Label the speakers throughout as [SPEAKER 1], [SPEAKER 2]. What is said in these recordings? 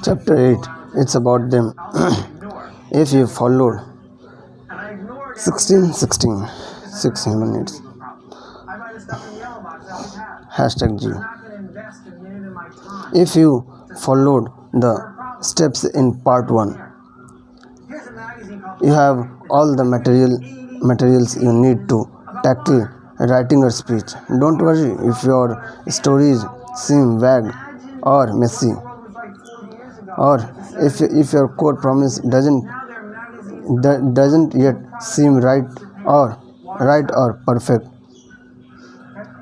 [SPEAKER 1] Chapter 8. It's about them. If you followed 1616 6 minutes #G. If you followed the steps in part 1, you have all the materials you need to tackle writing a speech. Don't worry if your stories seem vague or messy, or if your core promise doesn't yet seem right or perfect.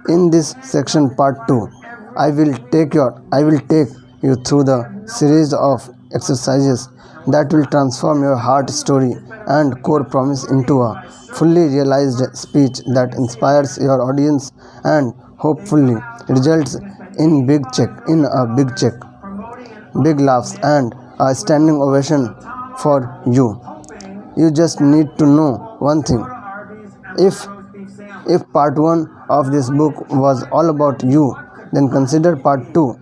[SPEAKER 1] In this section part 2, I will take you through the series of exercises that will transform your heart story and core promise into a fully realized speech that inspires your audience and hopefully results in a big check, big laughs, and a standing ovation for you. You just need to know one thing. If part 1 of this book was all about you, then consider part 2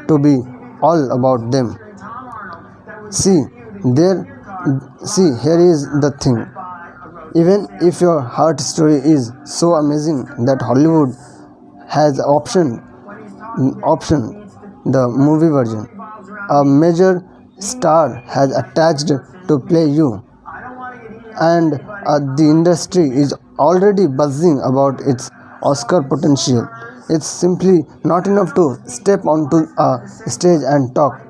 [SPEAKER 1] to be all about them. Here is the thing. Even if your heart story is so amazing that Hollywood has optioned the movie version, a major star has attached to play you, and the industry is already buzzing about its Oscar potential. It's simply not enough to step onto a stage and talk.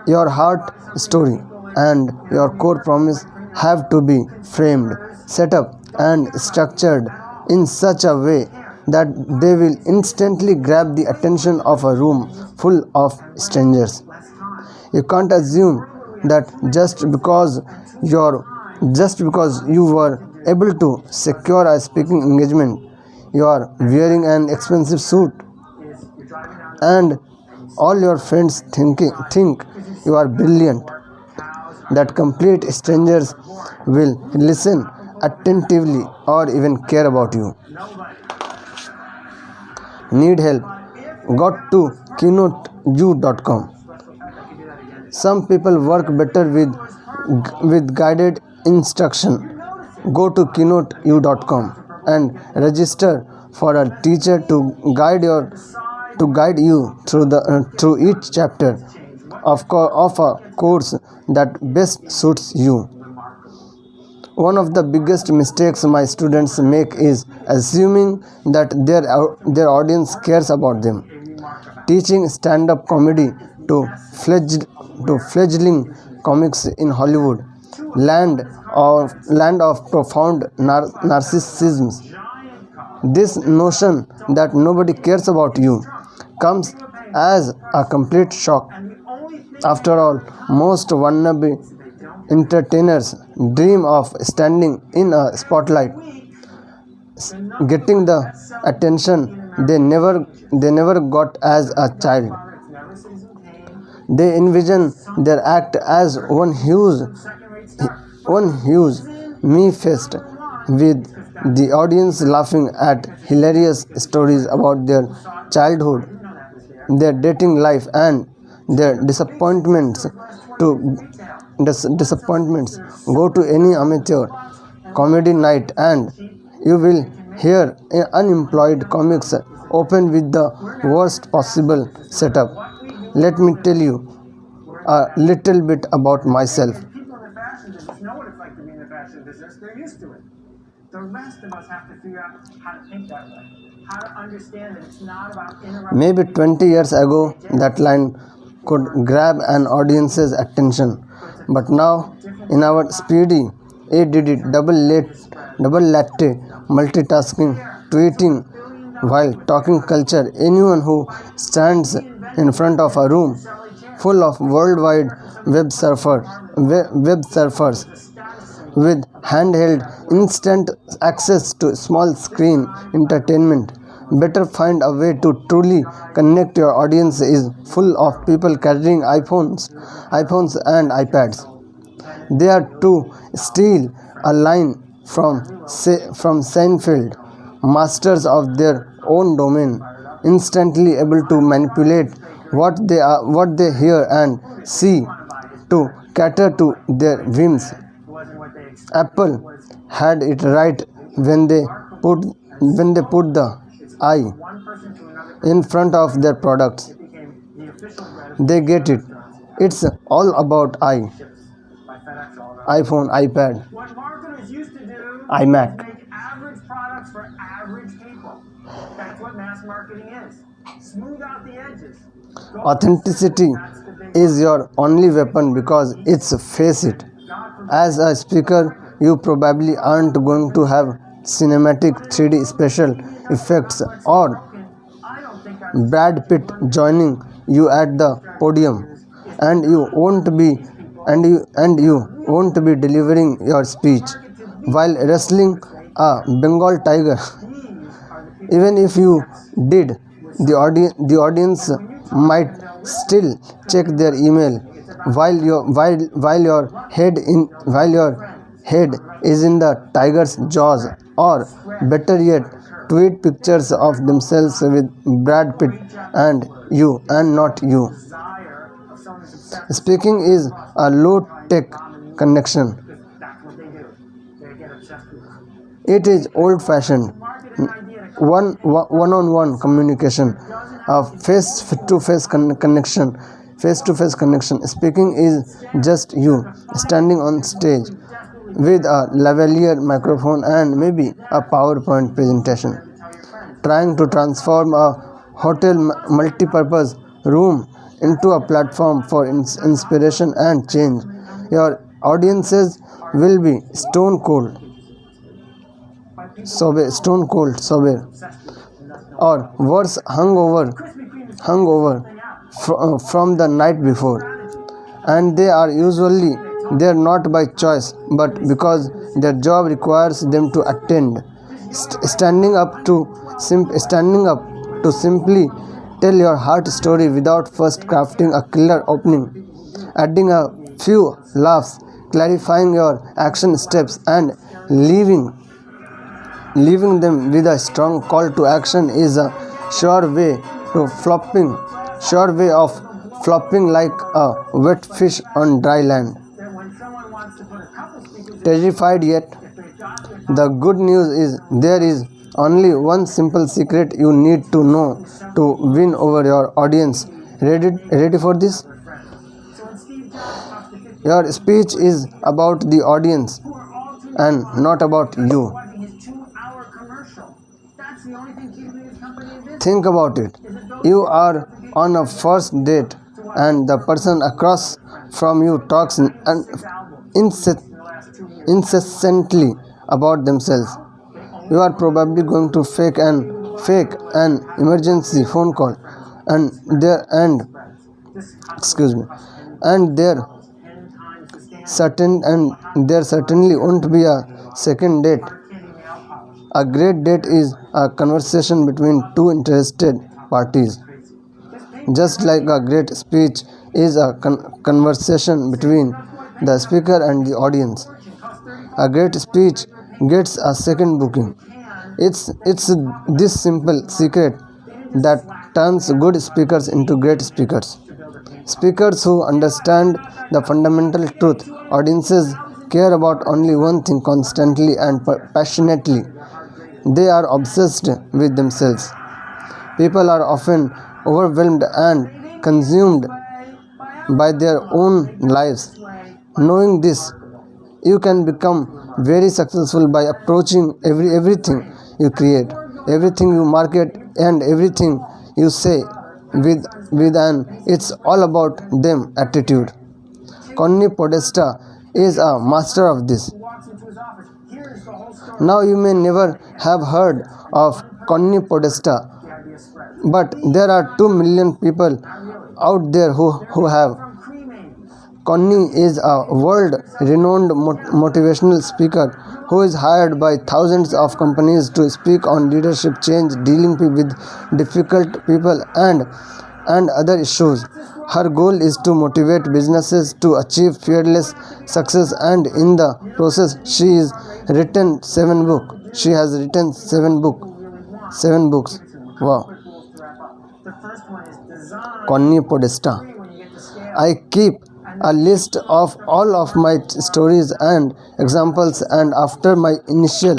[SPEAKER 1] Your heart story and your core promise have to be framed, set up, and structured in such a way that they will instantly grab the attention of a room full of strangers. You can't assume that just because you were able to secure a speaking engagement, you are wearing an expensive suit, and all your friends think you are brilliant, that complete strangers will listen attentively or even care about you. Need help? Go to keynoteu.com. Some people work better with guided instruction. Go to keynoteu.com and register for a teacher to guide you through each chapter of a course that best suits you. One of the biggest mistakes my students make is assuming that their audience cares about them. Teaching stand-up comedy to fledgling comics in Hollywood, land of profound narcissism. This notion that nobody cares about you comes as a complete shock. After all, most wannabe entertainers dream of standing in a spotlight, getting the attention they never got as a child. They envision their act as one huge me fest, with the audience laughing at hilarious stories about their childhood, their dating life, and their disappointments. Go to any amateur comedy night and you will hear unemployed comics open with the worst possible setup. Let me tell you a little bit about myself. Maybe 20 years ago, that line could grab an audience's attention, but now, in our speedy, ADD, double latte, multitasking, tweeting while talking culture, anyone who stands in front of a room full of worldwide web surfers with handheld instant access to small screen entertainment better find a way to truly connect. Your audience is full of people carrying iPhones and iPads. They are, to steal a line from Seinfeld, masters of their own domain, instantly able to manipulate what they hear and see to cater to their whims. Apple had it right when they put the I in front of their products. They get it. It's all about I. iPhone, iPad,
[SPEAKER 2] What marketers used to do
[SPEAKER 1] iMac.
[SPEAKER 2] is make average products for average people. That's what mass marketing is. Smooth out the edges.
[SPEAKER 1] Authenticity is your only weapon because it's face it. As a speaker, you probably aren't going to have cinematic 3D special effects or
[SPEAKER 2] I don't think I'm
[SPEAKER 1] Brad Pitt joining you at the podium, and you won't be delivering your speech while wrestling a Bengal tiger. Even if you did, the audience might still check their email while your head is in the tiger's jaws, or better yet, tweet pictures of themselves with Brad Pitt and you and not you.
[SPEAKER 2] desire of someone successful.
[SPEAKER 1] Speaking is a low tech connection.
[SPEAKER 2] That's what they do. They get obsessed with it.
[SPEAKER 1] It is old fashioned.
[SPEAKER 2] Marketing idea to
[SPEAKER 1] One-on-one communication, a face-to-face connection. Face-to-face connection. Speaking is just you standing on stage with a lavalier microphone and maybe a PowerPoint presentation, trying to transform a hotel multi-purpose room into a platform for inspiration and change. Your audiences will be stone cold sober, or worse, hungover from the night before, and they are usually there not by choice but because their job requires them to attend. Standing up to simply tell your heart story without first crafting a killer opening, adding a few laughs, clarifying your action steps, and leaving them with a strong call to action is a sure way of flopping like a wet fish on dry land.
[SPEAKER 2] that when someone wants to put a couple speakers in,
[SPEAKER 1] Terrified yet,
[SPEAKER 2] if they've got their
[SPEAKER 1] the good news is there is only one simple secret you need to know to win over your audience. Ready for this?
[SPEAKER 2] friends. So when Steve Jobs talks to 50
[SPEAKER 1] Your speech is about the audience
[SPEAKER 2] who are all too
[SPEAKER 1] and not about you.
[SPEAKER 2] watching his 2-hour commercial, that's the only thing keeping his company in business.
[SPEAKER 1] Think about it. You are on a first date and the person across from you talks incessantly about themselves. You are probably going to fake an emergency phone call, and there certainly won't be a second date. A great date is a conversation between two interested parties, just like a great speech is a conversation between the speaker and the audience. A great speech gets a second booking. It's this simple secret that turns good speakers into great speakers. Speakers who understand the fundamental truth. Audiences care about only one thing constantly and passionately. They are obsessed with themselves. People are often overwhelmed and consumed by their own lives. Knowing this, you can become very successful by approaching everything you create, everything you market, and everything you say with an "it's all about them" attitude. Connie Podesta is a master of this.
[SPEAKER 2] Walks into his office. Here's the whole story.
[SPEAKER 1] Now you may never have heard of Connie Podesta,
[SPEAKER 2] The idea spreads.
[SPEAKER 1] but there are 2 million people out there who have.
[SPEAKER 2] From cremating.
[SPEAKER 1] Connie is a world-renowned motivational speaker who is hired by thousands of companies to speak on leadership change, dealing with difficult people, and other issues. Her goal is to motivate businesses to achieve fearless success, and in the process, she has written 7 books. 7 books. Wow.
[SPEAKER 2] Quick rules to wrap up. The first one is design.
[SPEAKER 1] Connie Podesta.
[SPEAKER 2] When you get to scale.
[SPEAKER 1] I keep a list of all of my stories and examples, and after my initial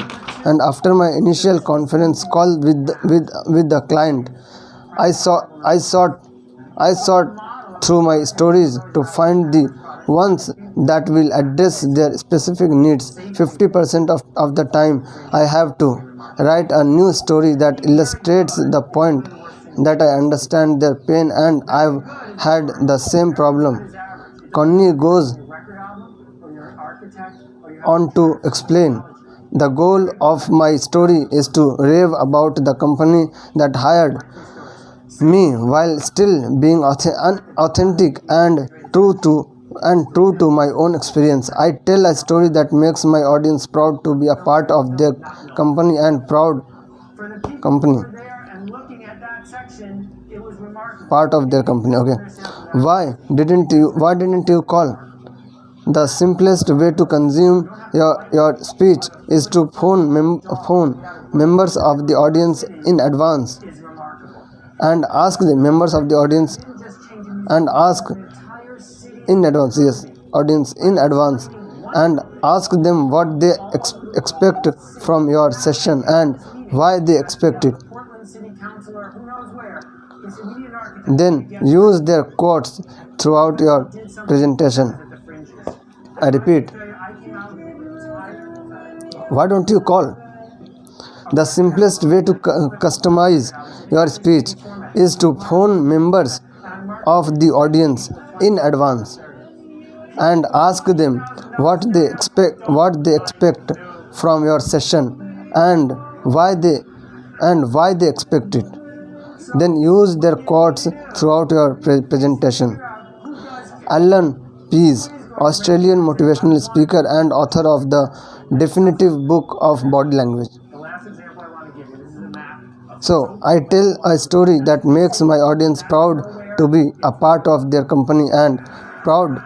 [SPEAKER 1] conference call with the client, I sought through my stories to find the ones that will address their specific needs. 50% of the time I have to write a new story that illustrates the point, that I understand their pain and I've had the same problem. Connie goes
[SPEAKER 2] Record album, or you're an architect, or you have
[SPEAKER 1] on to explain, the goal of my story is to rave about the company that hired me while still being authentic and true to my own experience. I tell a story that makes my audience proud to be a part of their company and proud
[SPEAKER 2] for the people
[SPEAKER 1] company.
[SPEAKER 2] who were there and looking at that section, it was remarkable.
[SPEAKER 1] Part of their company. Okay. Why didn't you call? The simplest way to consume your speech is to phone members of the audience in advance
[SPEAKER 2] Is remarkable.
[SPEAKER 1] and ask the members of the audience
[SPEAKER 2] Just changing
[SPEAKER 1] and ask
[SPEAKER 2] the entire city.
[SPEAKER 1] in advance, yes, audience in advance, and ask them what they expect from your session and why they expect it.
[SPEAKER 2] Portland City Councilor, who knows where. They said, we need an architect.
[SPEAKER 1] Then use their quotes throughout your presentation.
[SPEAKER 2] At the fringes.
[SPEAKER 1] I repeat,
[SPEAKER 2] I came out tired.
[SPEAKER 1] why don't you call? The simplest way to customize your speech is to phone members of the audience in advance and ask them what they expect from your session and why they expect it. Then use their quotes throughout your presentation. Alan Pease, Australian motivational speaker and author of the definitive book of body language.
[SPEAKER 2] The last example I want to give you, this is a map of
[SPEAKER 1] So, I tell a story that makes my audience proud to be a part of their company and proud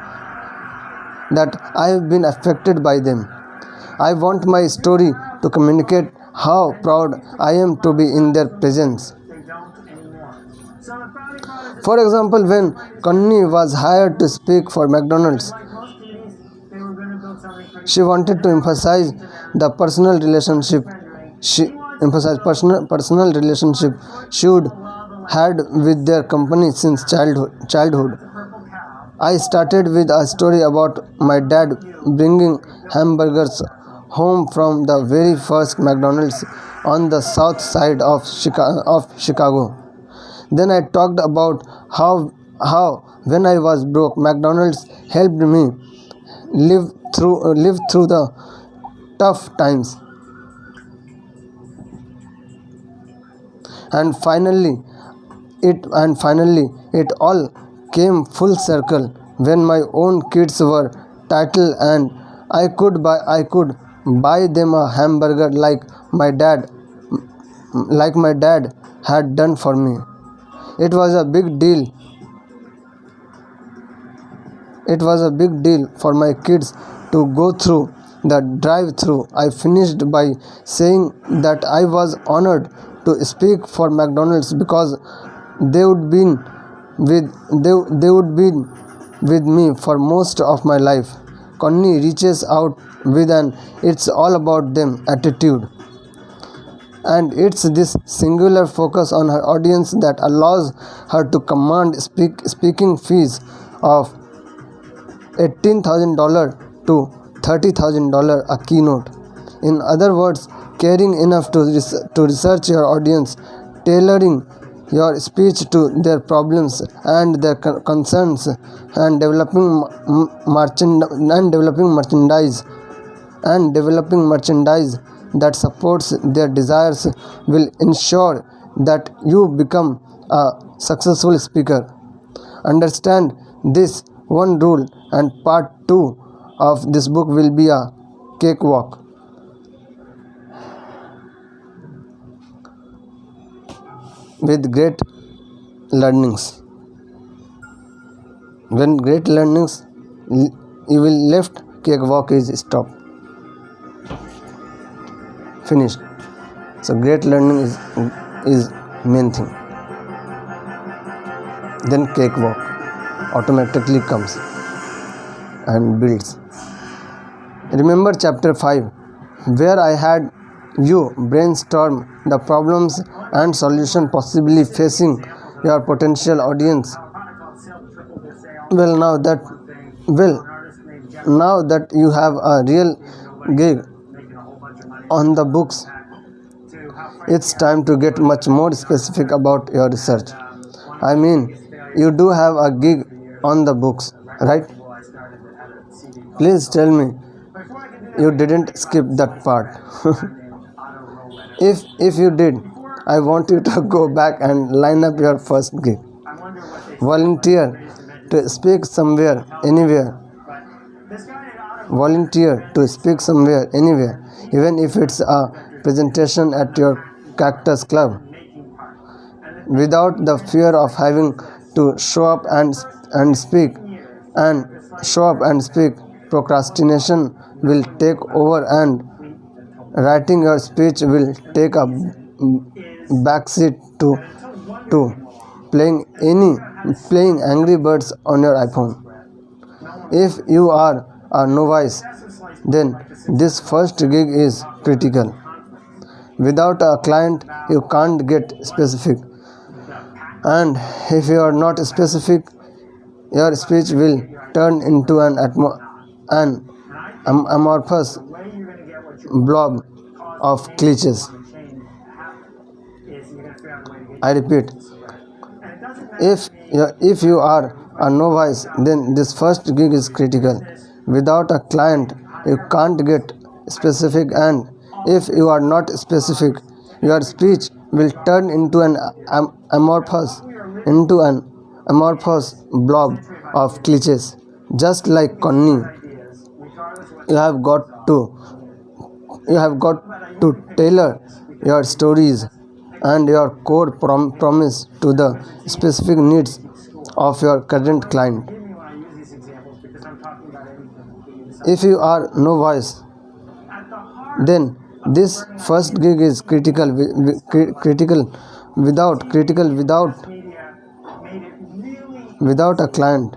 [SPEAKER 1] that I have been affected by them. I want my story to communicate how proud I am to be in their presence.
[SPEAKER 2] they don't anymore. So the Founding Fathers,
[SPEAKER 1] For example, when Connie was hired to speak for McDonald's,
[SPEAKER 2] like most cities, they were going to build something pretty
[SPEAKER 1] she wanted to emphasize the personal relationship should had with their company since childhood.
[SPEAKER 2] purple cow.
[SPEAKER 1] I started with a story about my dad bringing hamburgers home from the very first McDonald's on the south side of Chicago. Then I talked about how when I was broke, McDonald's helped me live through the tough times. And finally it all came full circle when my own kids were little and I could buy them a hamburger like my dad had done for me. It was a big deal for my kids to go through the drive-through. I finished by saying that I was honored to speak for McDonald's because they would be with me for most of my life. Connie reaches out with an "it's all about them" attitude. And it's this singular focus on her audience that allows her to command speaking fees of $18,000 to $30,000 a keynote. In other words, caring enough to research your audience, tailoring your speech to their problems and their concerns, and developing merchandise that supports their desires will ensure that you become a successful speaker. Understand this one rule, and part 2 of this book will be a cakewalk. With great learnings. When great learnings you will left, cakewalk is stopped. Finished. So great learning is main thing. Then cakewalk automatically comes and builds. Remember chapter 5 where I had you brainstorm the problems and solution possibly facing your potential audience. Well, now that you have a real gig on the books, it's time to get much more specific about your research. I mean, you do have a gig on the books, right? Please tell me you didn't skip that part. If you did, I want you to go back and line up your first gig. Volunteer to speak somewhere, anywhere. Volunteer to speak somewhere, anywhere, even if it's a presentation at your cactus club, without the fear of having to show up and speak. Procrastination will take over and writing your speech will take a backseat to playing Angry Birds on your iPhone. If you are a novice, then this first gig is critical. Without a client, you can't get specific. And if you are not specific, your speech will turn into an amorphous blob of cliches. I repeat, if you are a novice, then this first gig is critical. Without a client, you can't get specific, and if you are not specific, your speech will turn into an amorphous blob of cliches. Just like Connie, you have got to tailor your stories and your core promise to the specific needs of your current client. If you are novice, then this first gig is critical. Without a client,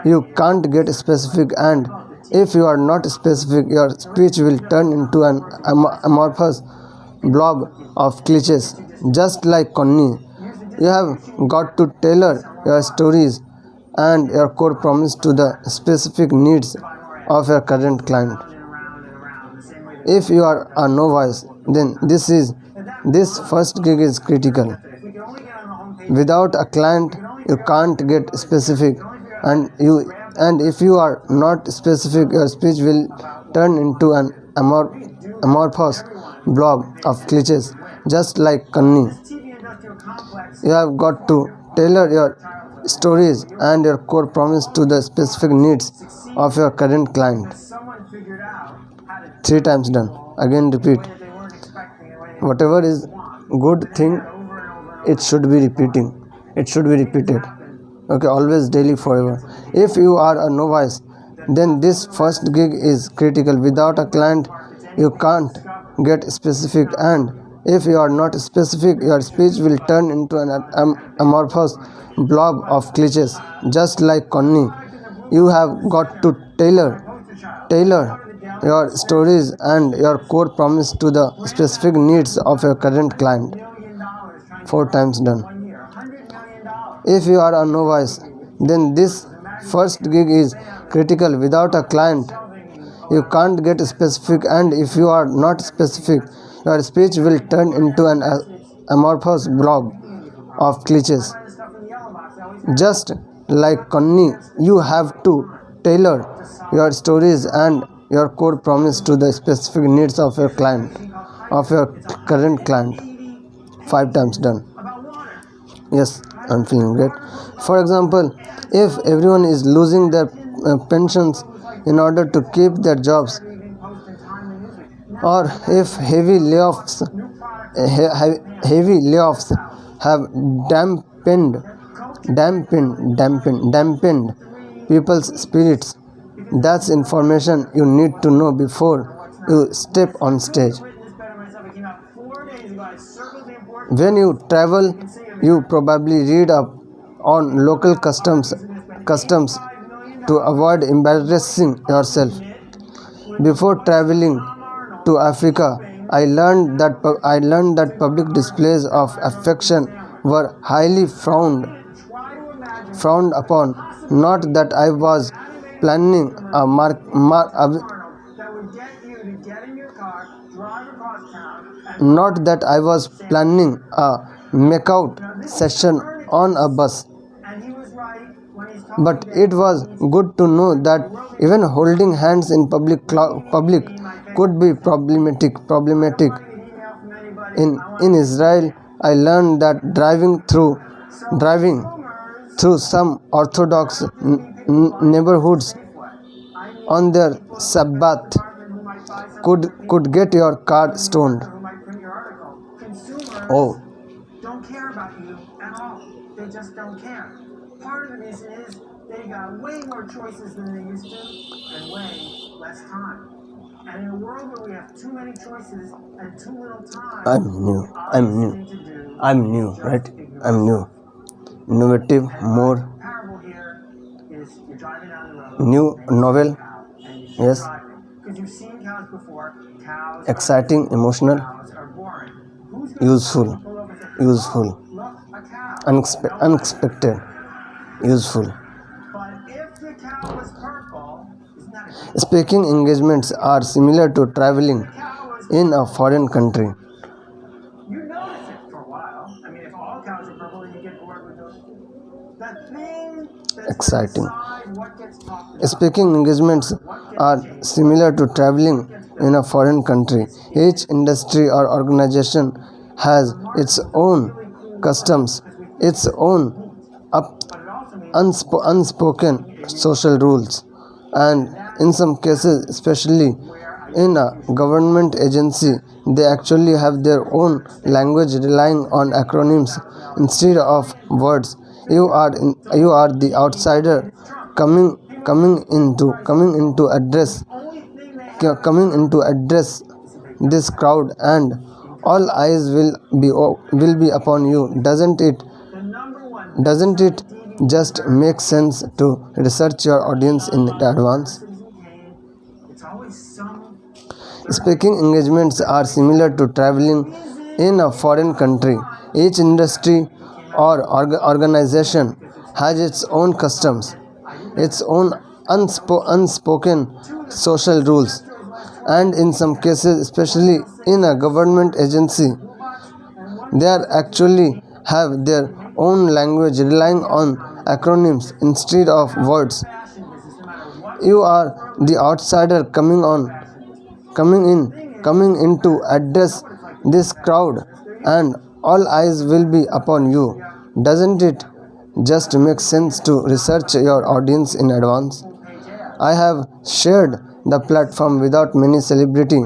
[SPEAKER 1] you can't get specific, and if you are not specific, your speech will turn into an amorphous blob of cliches. Just like Connie, you have got to tailor your stories and your core promise to the specific needs of your current client. If you are a novice, then this first gig is critical. Without a client, you can't get specific, and if you are not specific, your speech will turn into an amorphous blob of cliches. Just like Connie, you have got to tailor your stories and your core promise to the specific needs of your current client. 3 times done. Again repeat. Whatever is good thing, it should be repeated. Okay, always, daily, forever. If you are a novice, then this first gig is critical. Without a client, you can't get specific, and if you are not specific, your speech will turn into an amorphous blob of cliches. Just like Connie, you have got to tailor your stories and your core promise to the specific needs of your current client. 4 times done. If you are a novice, then this first gig is critical. Without a client, you can't get specific, and if you are not specific, your speech will turn into an amorphous blob of cliches. Just like Connie, you have to tailor your stories and your core promise to the specific needs of your current client. 5 times done. Yes, I'm feeling great. For example, if everyone is losing their pensions in order to keep their jobs, or if heavy layoffs have dampened people's spirits, that's information you need to know before you step on stage. When you travel, you probably read up on local customs to avoid embarrassing yourself. Before traveling to Africa, I learned that public displays of affection were highly frowned upon. Not that I was planning a
[SPEAKER 2] That would get you to get in your car, drive across town, and
[SPEAKER 1] not that I was planning a makeout session on a bus,
[SPEAKER 2] and he was right when he's talking
[SPEAKER 1] but it was good to know that even holding hands in public could be problematic.
[SPEAKER 2] an email from anybody.
[SPEAKER 1] In Israel, I learned that driving through some Orthodox neighborhoods on their Sabbath could get your car stoned.
[SPEAKER 2] Who might print your article. Consumers
[SPEAKER 1] Oh,
[SPEAKER 2] don't care about you at all. They just don't care. Part of the reason is they got way more choices than they used to and way less time. And in a world where we have too many choices and too little time,
[SPEAKER 1] I'm new.
[SPEAKER 2] the obvious thing to do
[SPEAKER 1] I'm new,
[SPEAKER 2] is
[SPEAKER 1] right?
[SPEAKER 2] just ignore
[SPEAKER 1] I'm new. Innovative, more
[SPEAKER 2] The parable here is you're driving down the road.
[SPEAKER 1] new
[SPEAKER 2] and you see
[SPEAKER 1] novel.
[SPEAKER 2] a cow, and you keep
[SPEAKER 1] Yes.
[SPEAKER 2] driving. Because you've seen cows before. Cows
[SPEAKER 1] Exciting, emotional,
[SPEAKER 2] cows are boring. Who's gonna
[SPEAKER 1] useful,
[SPEAKER 2] pull over and say,
[SPEAKER 1] useful,
[SPEAKER 2] "Oh, look, a cow."
[SPEAKER 1] unexpected, useful.
[SPEAKER 2] But if the cow was purple, isn't that a good
[SPEAKER 1] Speaking engagements are similar to traveling
[SPEAKER 2] cow? Was,
[SPEAKER 1] in a foreign country.
[SPEAKER 2] you notice it for a while. I mean, if all cows are purple, then you get bored with those. The thing that's
[SPEAKER 1] Exciting.
[SPEAKER 2] gonna decide what gets talked about,
[SPEAKER 1] Speaking engagements are similar to traveling in a foreign country. Each industry or organization has its own customs, its own up
[SPEAKER 2] but it also means
[SPEAKER 1] unspoken social rules, and in some cases, especially in a government agency, they actually have their own language relying on acronyms instead of words. You are the outsider coming into address
[SPEAKER 2] only thing they have
[SPEAKER 1] coming into address this crowd, and all eyes will be upon you.
[SPEAKER 2] the number one
[SPEAKER 1] Doesn't it just make sense to research your audience in advance?
[SPEAKER 2] Citizen Kane, it's always some
[SPEAKER 1] Speaking engagements are similar to traveling in a foreign country. Each industry or organization has its own customs, its own unspoken social rules, and in some cases, especially in a government agency, they are actually have their own language relying on acronyms instead of words.
[SPEAKER 2] fashion business, no matter what
[SPEAKER 1] You are the outsider coming into address this crowd, and all eyes will be upon you. Doesn't it just make sense to research your audience in advance? I have shared the platform without many celebrity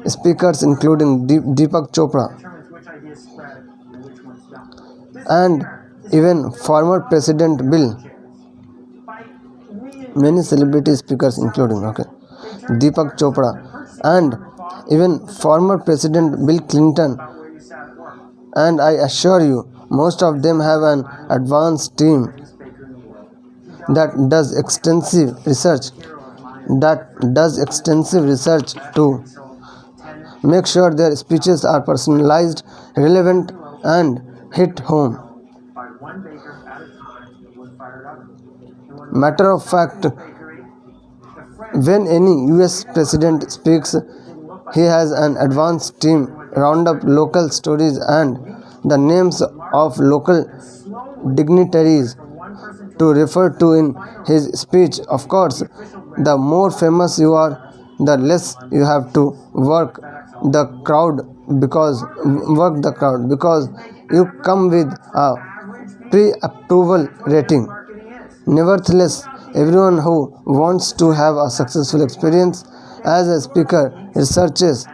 [SPEAKER 1] speakers including Deepak Chopra
[SPEAKER 2] determines which ideas spread and which ones don't. This
[SPEAKER 1] and even former President Bill.
[SPEAKER 2] by re-
[SPEAKER 1] Many celebrity speakers including Deepak Chopra and even former President Bill Clinton,
[SPEAKER 2] about where you sat at work,
[SPEAKER 1] and I assure you most of them have an advanced team
[SPEAKER 2] greatest baker in the world.
[SPEAKER 1] that does extensive research to make sure their speeches are personalized, relevant, and hit home.
[SPEAKER 2] By one baker at a time in a wood-fired oven. And when
[SPEAKER 1] Matter of fact,
[SPEAKER 2] the bakery, the French
[SPEAKER 1] when any US president speaks, he has an advanced team round up local stories and the names of local
[SPEAKER 2] slow
[SPEAKER 1] dignitaries
[SPEAKER 2] from one person to
[SPEAKER 1] to refer to in his speech. Of course, the more famous you are, the less you have to work the crowd because you come with a pre-approval rating.
[SPEAKER 2] marketing is.
[SPEAKER 1] Nevertheless, everyone who wants to have a successful experience as a speaker researches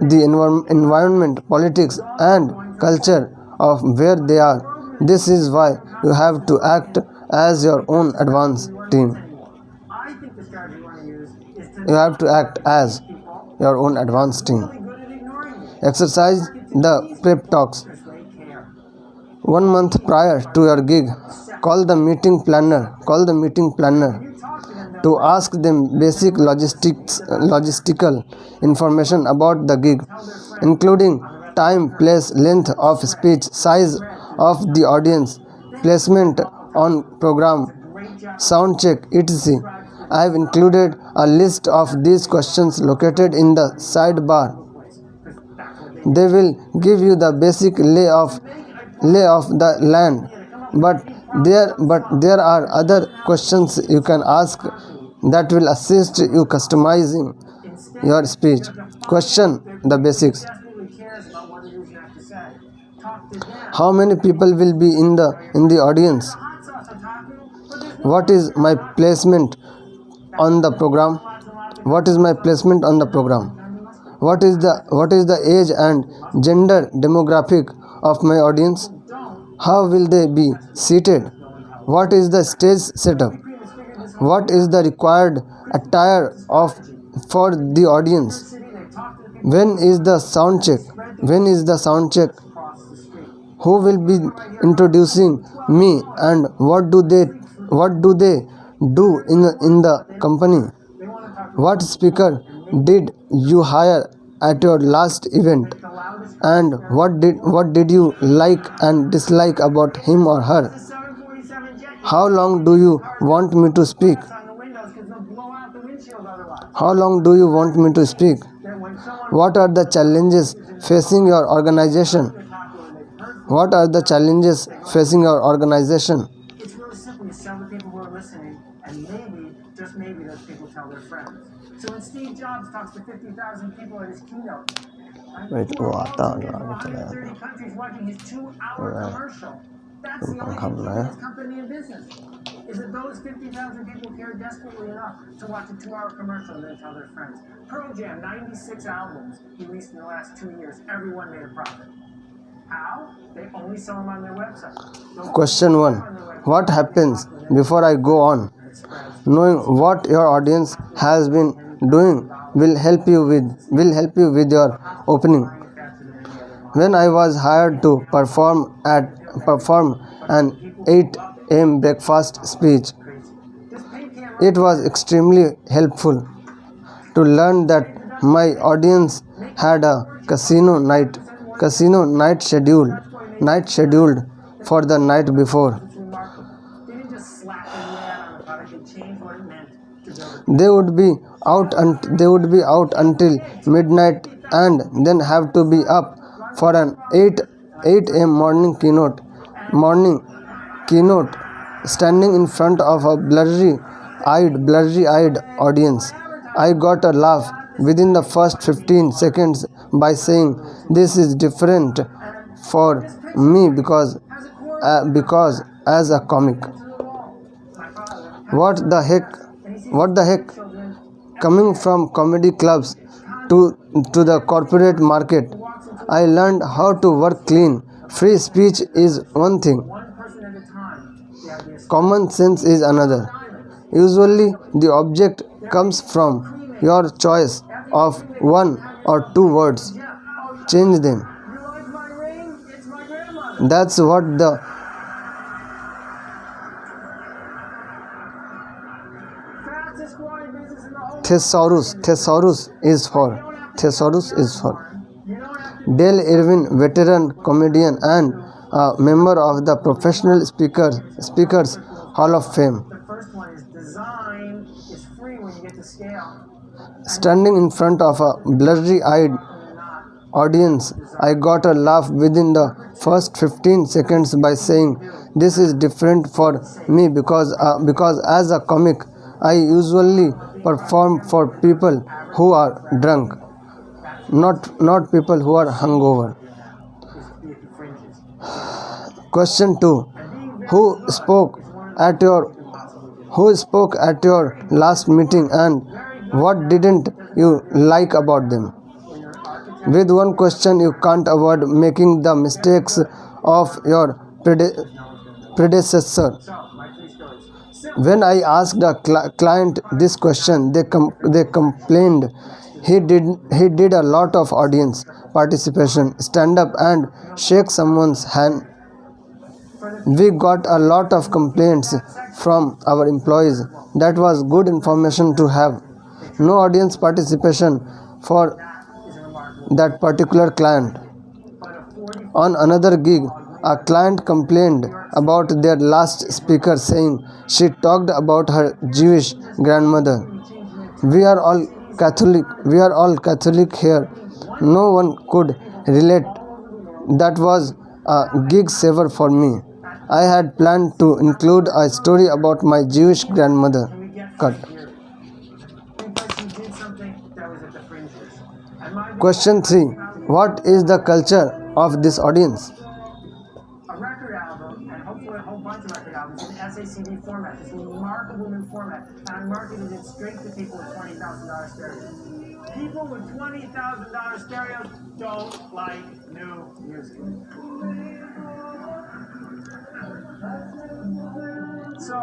[SPEAKER 1] the environment, politics, and culture of where they are. This is why you have to act as your own advance team.
[SPEAKER 2] I think the strategy you want to use is to
[SPEAKER 1] You have to act as
[SPEAKER 2] people
[SPEAKER 1] your own advance team.
[SPEAKER 2] really good at ignoring you.
[SPEAKER 1] Exercise the prep talks.
[SPEAKER 2] because they care.
[SPEAKER 1] 1 month prior to your gig, call the meeting planner.
[SPEAKER 2] You talk to them,
[SPEAKER 1] To ask them basic logistical information about the gig, including time, place, length of speech, size of the audience, placement on program,
[SPEAKER 2] great job.
[SPEAKER 1] sound check, etc. I have included a list of these questions located in the sidebar.
[SPEAKER 2] Because that's what they
[SPEAKER 1] They will give you the basic lay of the land, but there are other questions you can ask that will assist you customizing your speech. Question the basics.
[SPEAKER 2] desperately cares about what it is you have to say. Talk to them.
[SPEAKER 1] How many people will be in the audience?
[SPEAKER 2] Hot sauce I'm talking, but there's
[SPEAKER 1] What is my placement on the program?
[SPEAKER 2] lots and lots of
[SPEAKER 1] What is my placement on the program? What is the age and gender demographic of my audience? How will they be seated? What is the stage setup? What is the required attire for the audience?
[SPEAKER 2] city, they talk to the people
[SPEAKER 1] When is the sound check?
[SPEAKER 2] across the street.
[SPEAKER 1] Who will be introducing me, and what do they do in the company?
[SPEAKER 2] They want to talk
[SPEAKER 1] What speaker did you hire at your last event,
[SPEAKER 2] the loudest.
[SPEAKER 1] and what did you like and dislike about him or her?
[SPEAKER 2] The 747 jet
[SPEAKER 1] How long do you want me to speak?
[SPEAKER 2] on the windows because they'll blow out the windshield otherwise.
[SPEAKER 1] How long do you want me to speak?
[SPEAKER 2] Then when someone
[SPEAKER 1] What are the challenges facing your organization?
[SPEAKER 2] they're talking and they've heard,
[SPEAKER 1] What are the challenges facing your organization?
[SPEAKER 2] it's really simple. You sell the people who are listening, and maybe, just maybe, those people tell their friends. So when Steve Jobs talks to 50,000 people at his keynote, right,
[SPEAKER 1] Wait,
[SPEAKER 2] who are
[SPEAKER 1] वो
[SPEAKER 2] all
[SPEAKER 1] आता
[SPEAKER 2] from
[SPEAKER 1] है, आगे चला
[SPEAKER 2] 130 countries watching his 2-hour
[SPEAKER 1] Right.
[SPEAKER 2] commercial. That's the
[SPEAKER 1] तुम
[SPEAKER 2] only
[SPEAKER 1] पंखा
[SPEAKER 2] thing
[SPEAKER 1] बुलाया?
[SPEAKER 2] keeping his company in business. Is that those 50,000 people care desperately enough to watch a 2-hour commercial and then tell their friends. Pearl Jam, 96 albums released in the last 2 years. Everyone made a profit. How? They only sell them on their website. Don't
[SPEAKER 1] Question 1. What happens before I go on?
[SPEAKER 2] spreads.
[SPEAKER 1] Knowing what your audience has been doing will help you with your opening. When I was hired to perform an 8 a.m. breakfast speech,
[SPEAKER 2] This pink camera
[SPEAKER 1] it was extremely helpful to learn that my audience had a casino night scheduled for the night before.
[SPEAKER 2] is remarkable. They didn't just slap a new ad on the product, they changed what it meant to build it.
[SPEAKER 1] They would be out until midnight and then have to be up for an 8 a.m. morning keynote, standing in front of a blurry-eyed audience. I got a laugh within the first 15 seconds by saying, "This is different for me because as a comic."
[SPEAKER 2] My father,
[SPEAKER 1] What the heck?
[SPEAKER 2] children,
[SPEAKER 1] Coming from comedy clubs to the corporate market, I learned how to work clean. Free speech is one thing,
[SPEAKER 2] one person at a time. The idea is
[SPEAKER 1] common sense is another. Usually, the object comes from your choice of 1 or 2 words. Change them.
[SPEAKER 2] you like my ring? It's my grandmother.
[SPEAKER 1] That's what the
[SPEAKER 2] Fastest growing business in the whole
[SPEAKER 1] thesaurus is for. Thesaurus is for.
[SPEAKER 2] You don't have to
[SPEAKER 1] Dale Irwin, veteran comedian and a member of the Professional Speakers Hall of Fame,
[SPEAKER 2] the first one is design is free when you get to scale.
[SPEAKER 1] standing in front of a blurry-eyed
[SPEAKER 2] When you're not.
[SPEAKER 1] audience, I got a laugh within the first 15 seconds by saying, "This is different for me because as a comic, I usually perform for people who are drunk, not people who are hungover."
[SPEAKER 2] Is the fringes.
[SPEAKER 1] Question 2. Who spoke at your last meeting, and what didn't you like about them?
[SPEAKER 2] When you're an architect,
[SPEAKER 1] With one question, you can't avoid making the mistakes of your predecessor.
[SPEAKER 2] so my 3 stories. Simple.
[SPEAKER 1] When I asked a client this question, they complained He did a lot of audience participation, stand up and shake someone's hand. We got a lot of complaints from our employees. That was good information to have. No audience participation for that particular client. On another gig, a client complained about their last speaker saying she talked about her Jewish grandmother. We are all Catholic here. No one could relate. That was a gig saver for me. I had planned to include a story about my Jewish grandmother. Cut.
[SPEAKER 2] Because you did something that was at the fringes. And my
[SPEAKER 1] Question 3. What is the culture of this audience?
[SPEAKER 2] a record album, and hopefully a whole bunch of record albums in SACD format, this remarkable new format, and I marketed it straight to people with $20,000 stereos. People with $20,000 stereos don't like new music. So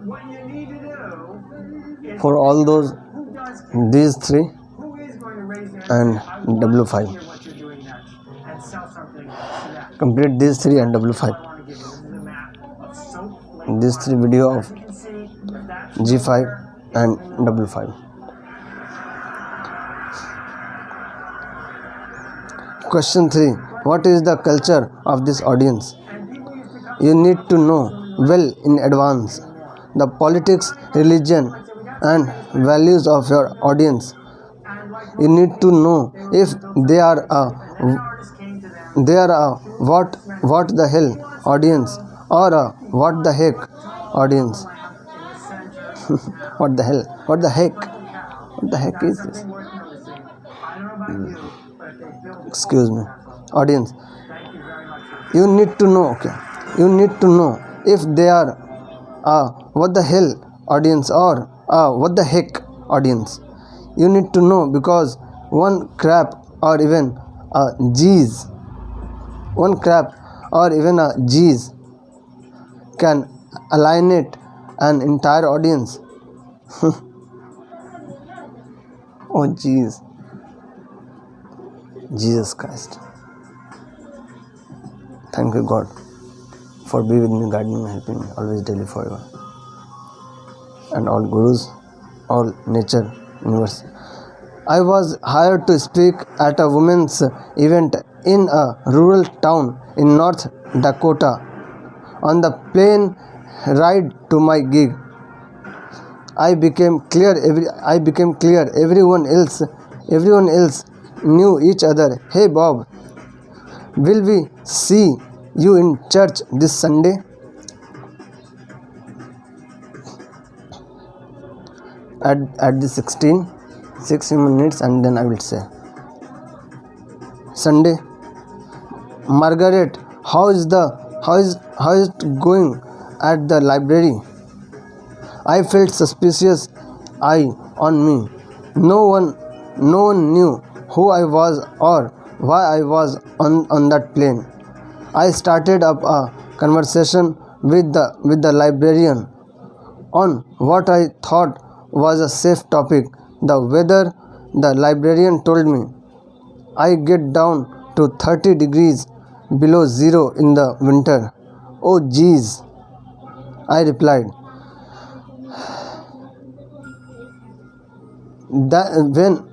[SPEAKER 2] what you need to do is
[SPEAKER 1] For all those,
[SPEAKER 2] who does
[SPEAKER 1] these three
[SPEAKER 2] who is going to raise their
[SPEAKER 1] and
[SPEAKER 2] hand? I want
[SPEAKER 1] W5.
[SPEAKER 2] to hear what you're doing next and sell something to that.
[SPEAKER 1] Complete these three and
[SPEAKER 2] I
[SPEAKER 1] W5.
[SPEAKER 2] want to give you this is a map of soap lake.
[SPEAKER 1] These three video of
[SPEAKER 2] As you can see, that's
[SPEAKER 1] G5 and W5. Question 3. What is the culture of this audience?
[SPEAKER 2] and people used to come
[SPEAKER 1] You need to know well in advance the politics, religion, and values of your audience.
[SPEAKER 2] and like
[SPEAKER 1] You need to know if they are a
[SPEAKER 2] artists came to them
[SPEAKER 1] what the hell audience or a what the heck audience.
[SPEAKER 2] in the center.
[SPEAKER 1] What the hell? What the heck? What the heck is this?
[SPEAKER 2] Something worth noticing. I don't know about you, but if they build
[SPEAKER 1] Excuse me. Audience.
[SPEAKER 2] thank you very much for
[SPEAKER 1] You need to know, okay. You need to know if they are a what the hell audience or a what the heck audience. You need to know because one crap or even a G's, one crap or even a G's can alienate an entire audience. Oh jeez. Jesus Christ. Thank you God for being with me, guiding me, helping me always, daily, forever. And all gurus, all nature, universe. I was hired to speak at a women's event in a rural town in North Dakota. On the plane ride to my gig, I became clear. Everyone else knew each other. Hey Bob, will we see you in church this Sunday? At the 6 minutes and then I will say Sunday. Margaret, how is it going at the library? I felt suspicious eye on me. No one knew who I was or why I was on that plane. I started up a conversation with the librarian on what I thought was a safe topic, the weather. The librarian told me I get down to 30 degrees below zero in the winter. Oh geez, I replied.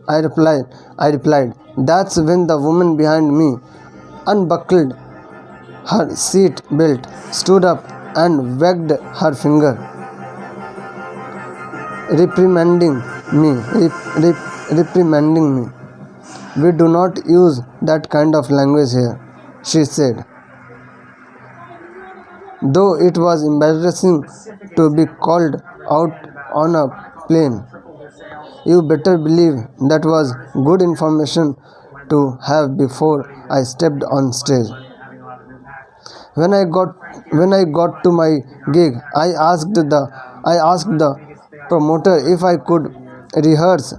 [SPEAKER 1] I replied, that's when the woman behind me unbuckled her seat belt, stood up and wagged her finger, reprimanding me. We do not use that kind of language here, she said. Though it was embarrassing to be called out on a plane, you better believe that was good information to have before I stepped on stage. When I got to my gig, I asked the promoter if I could rehearse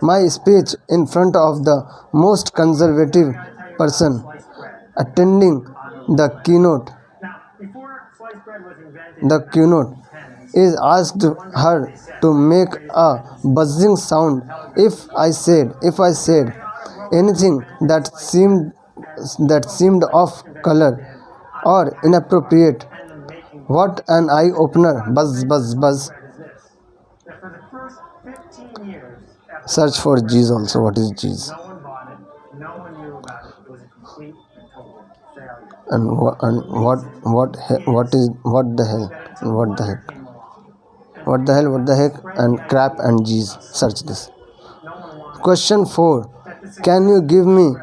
[SPEAKER 1] my speech in front of the most conservative person attending the keynote.
[SPEAKER 2] Now, before sliced bread was invented,
[SPEAKER 1] The keynote. is asked her to make a buzzing sound if I said anything that seemed off color or inappropriate. What an eye opener! Buzz, buzz, buzz.
[SPEAKER 2] Is this: that for the first 15 years after
[SPEAKER 1] Search for G's also. What is G's?
[SPEAKER 2] no one bought it, no one knew about it. It was a complete and total failure.
[SPEAKER 1] And what the hell? What the heck? What the hell? What the heck? And crap and G's. Search this.
[SPEAKER 2] No one wanted
[SPEAKER 1] Question 4. Can you give me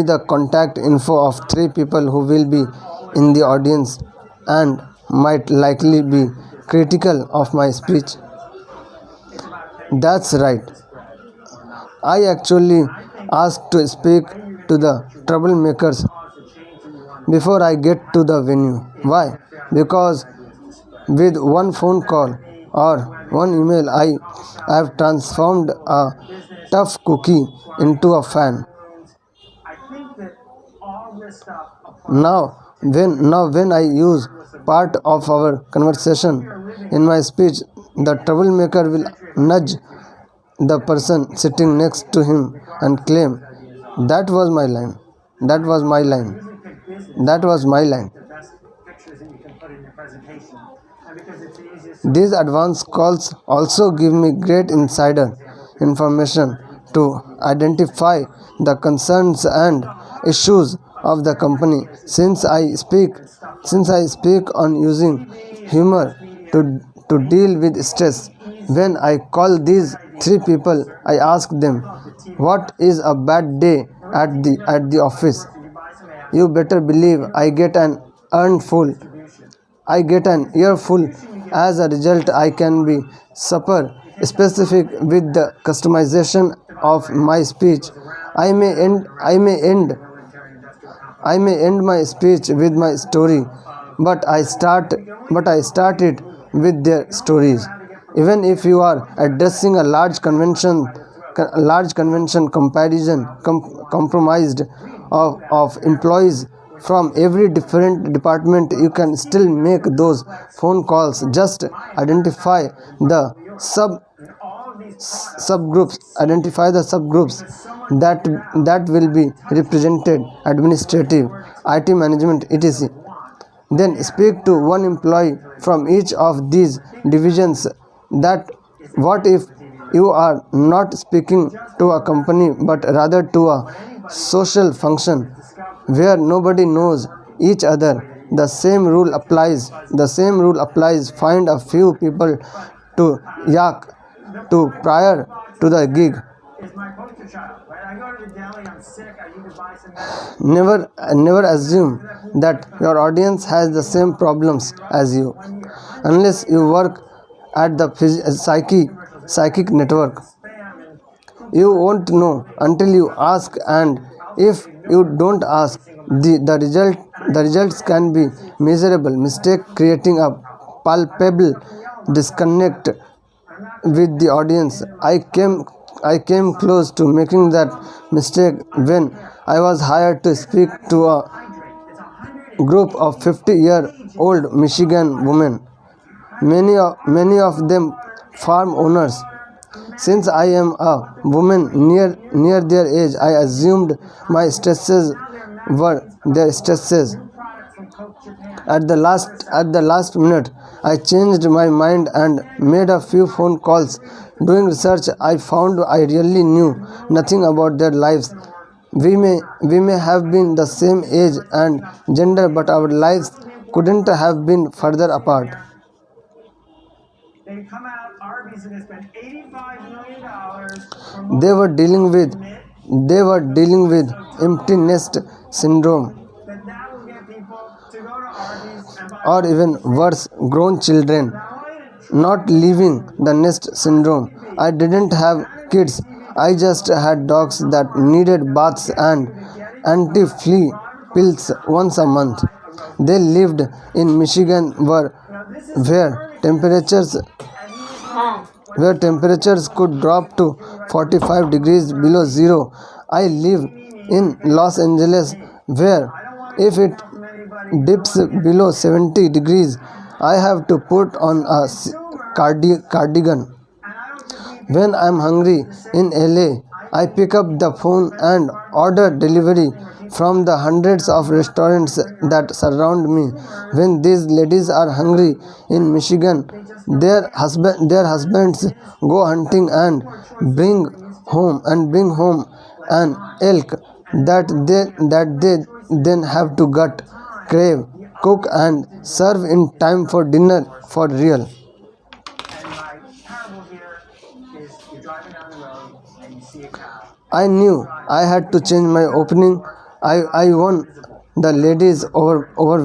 [SPEAKER 1] the contact info of 3 people who will be in the audience and might likely be critical of my speech? That's right. I actually asked to speak to the troublemakers before I get to the venue. Why? Because with one phone call or one email, I have transformed a tough cookie into a fan.
[SPEAKER 2] I think that all this stuff
[SPEAKER 1] Now when I use part of our conversation in my speech, the troublemaker will nudge the person sitting next to him and claim, "That was my line. That was my line. That was my line."
[SPEAKER 2] the best pictures that you can put in your presentation, and because it's the easiest
[SPEAKER 1] These advanced calls also give me great insider information to identify the concerns and issues of the company. Since I speak on using humor to deal with stress, when I call these 3 people, I ask them, "What is a bad day at the office?" You better believe I get an earful. As a result, I can be super specific with the customization of my speech. I may end my speech with my story, but I start it with their stories. Even if you are addressing a large convention compromised of employees from every different department, you can still make those phone calls. Just identify the subgroups that will be represented: administrative, IT management, etc. Then speak to one employee from each of these divisions. What if you are not speaking to a company but rather to a social function where nobody knows each other? The same rule applies. Find a few people to yak to prior to the gig.
[SPEAKER 2] is my poster child, right? I go to the deli, I'm sick, I need to buy some medicine.
[SPEAKER 1] Never assume that your audience has the same problems as you, unless you work at the psychic network.
[SPEAKER 2] Spam and
[SPEAKER 1] You won't know until you ask, and if you don't ask, the results can be miserable. Mistake creating a palpable disconnect with the audience. I came close to making that mistake when I was hired to speak to a group of 50-year-old Michigan women, many of them farm owners. Since I am a woman near their age, I assumed my stresses were their stresses.
[SPEAKER 2] product from Coke Japan.
[SPEAKER 1] At the last minute, I changed my mind and made a few phone calls. Doing research, I found I really knew nothing about their lives. We may have been the same age and gender, but our lives couldn't have been further apart.
[SPEAKER 2] They come out, Arby's, and they spend $85 million for
[SPEAKER 1] They were dealing with empty nest syndrome,
[SPEAKER 2] that will get people to go to Arby's and buy.
[SPEAKER 1] or even worse, grown children not leaving the nest syndrome. I didn't have kids. I just had dogs that needed baths and anti-flea pills once a month. They lived in Michigan where temperatures could drop to 45 degrees below zero. I live in Los Angeles where if it dips below 70 degrees, I have to put on a cardigan.
[SPEAKER 2] And I don't just mean
[SPEAKER 1] When I'm hungry in LA, I pick up the phone and order delivery from the hundreds of restaurants that surround me. When these ladies are hungry in Michigan, their husbands go hunting and bring home an elk that they then have to gut, crave, cook and serve in time for dinner for real.
[SPEAKER 2] and my parable here is you're driving down the road and you see a cow.
[SPEAKER 1] I knew I had to change my opening. I won the ladies over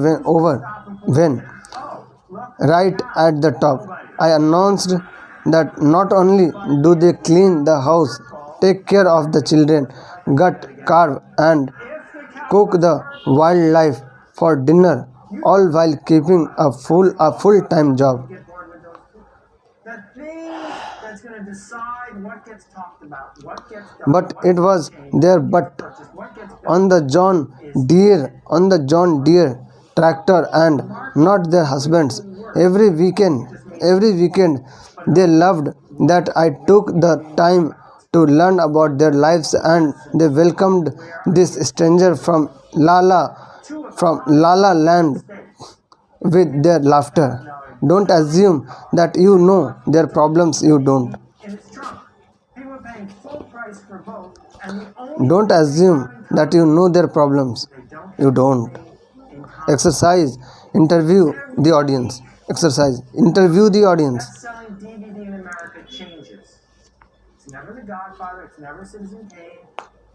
[SPEAKER 1] when
[SPEAKER 2] Oh, look,
[SPEAKER 1] right at the top I announced that not only do they clean the house, take care of the children, gut, carve and
[SPEAKER 2] if the cow
[SPEAKER 1] cook the wildlife for dinner, all while keeping a full-time job.
[SPEAKER 2] get bored with those, the thing that's going to decide what gets talked about, what gets done,
[SPEAKER 1] But
[SPEAKER 2] what
[SPEAKER 1] it was their butt
[SPEAKER 2] purchased, what gets done,
[SPEAKER 1] on the John Deere tractor and not their husbands. Every weekend they loved that I took the time to learn about their lives and they welcomed this stranger from Lala Land with their laughter. Don't assume that you know their problems, you don't.
[SPEAKER 2] in its trunk. People are paying full price for both, and the only
[SPEAKER 1] Don't assume that you know their problems,
[SPEAKER 2] they don't
[SPEAKER 1] you don't.
[SPEAKER 2] in common.
[SPEAKER 1] Exercise, interview the audience. Exercise, interview the audience.
[SPEAKER 2] Best-selling DVD in America changes. It's never The Godfather. It's never Citizen Kane.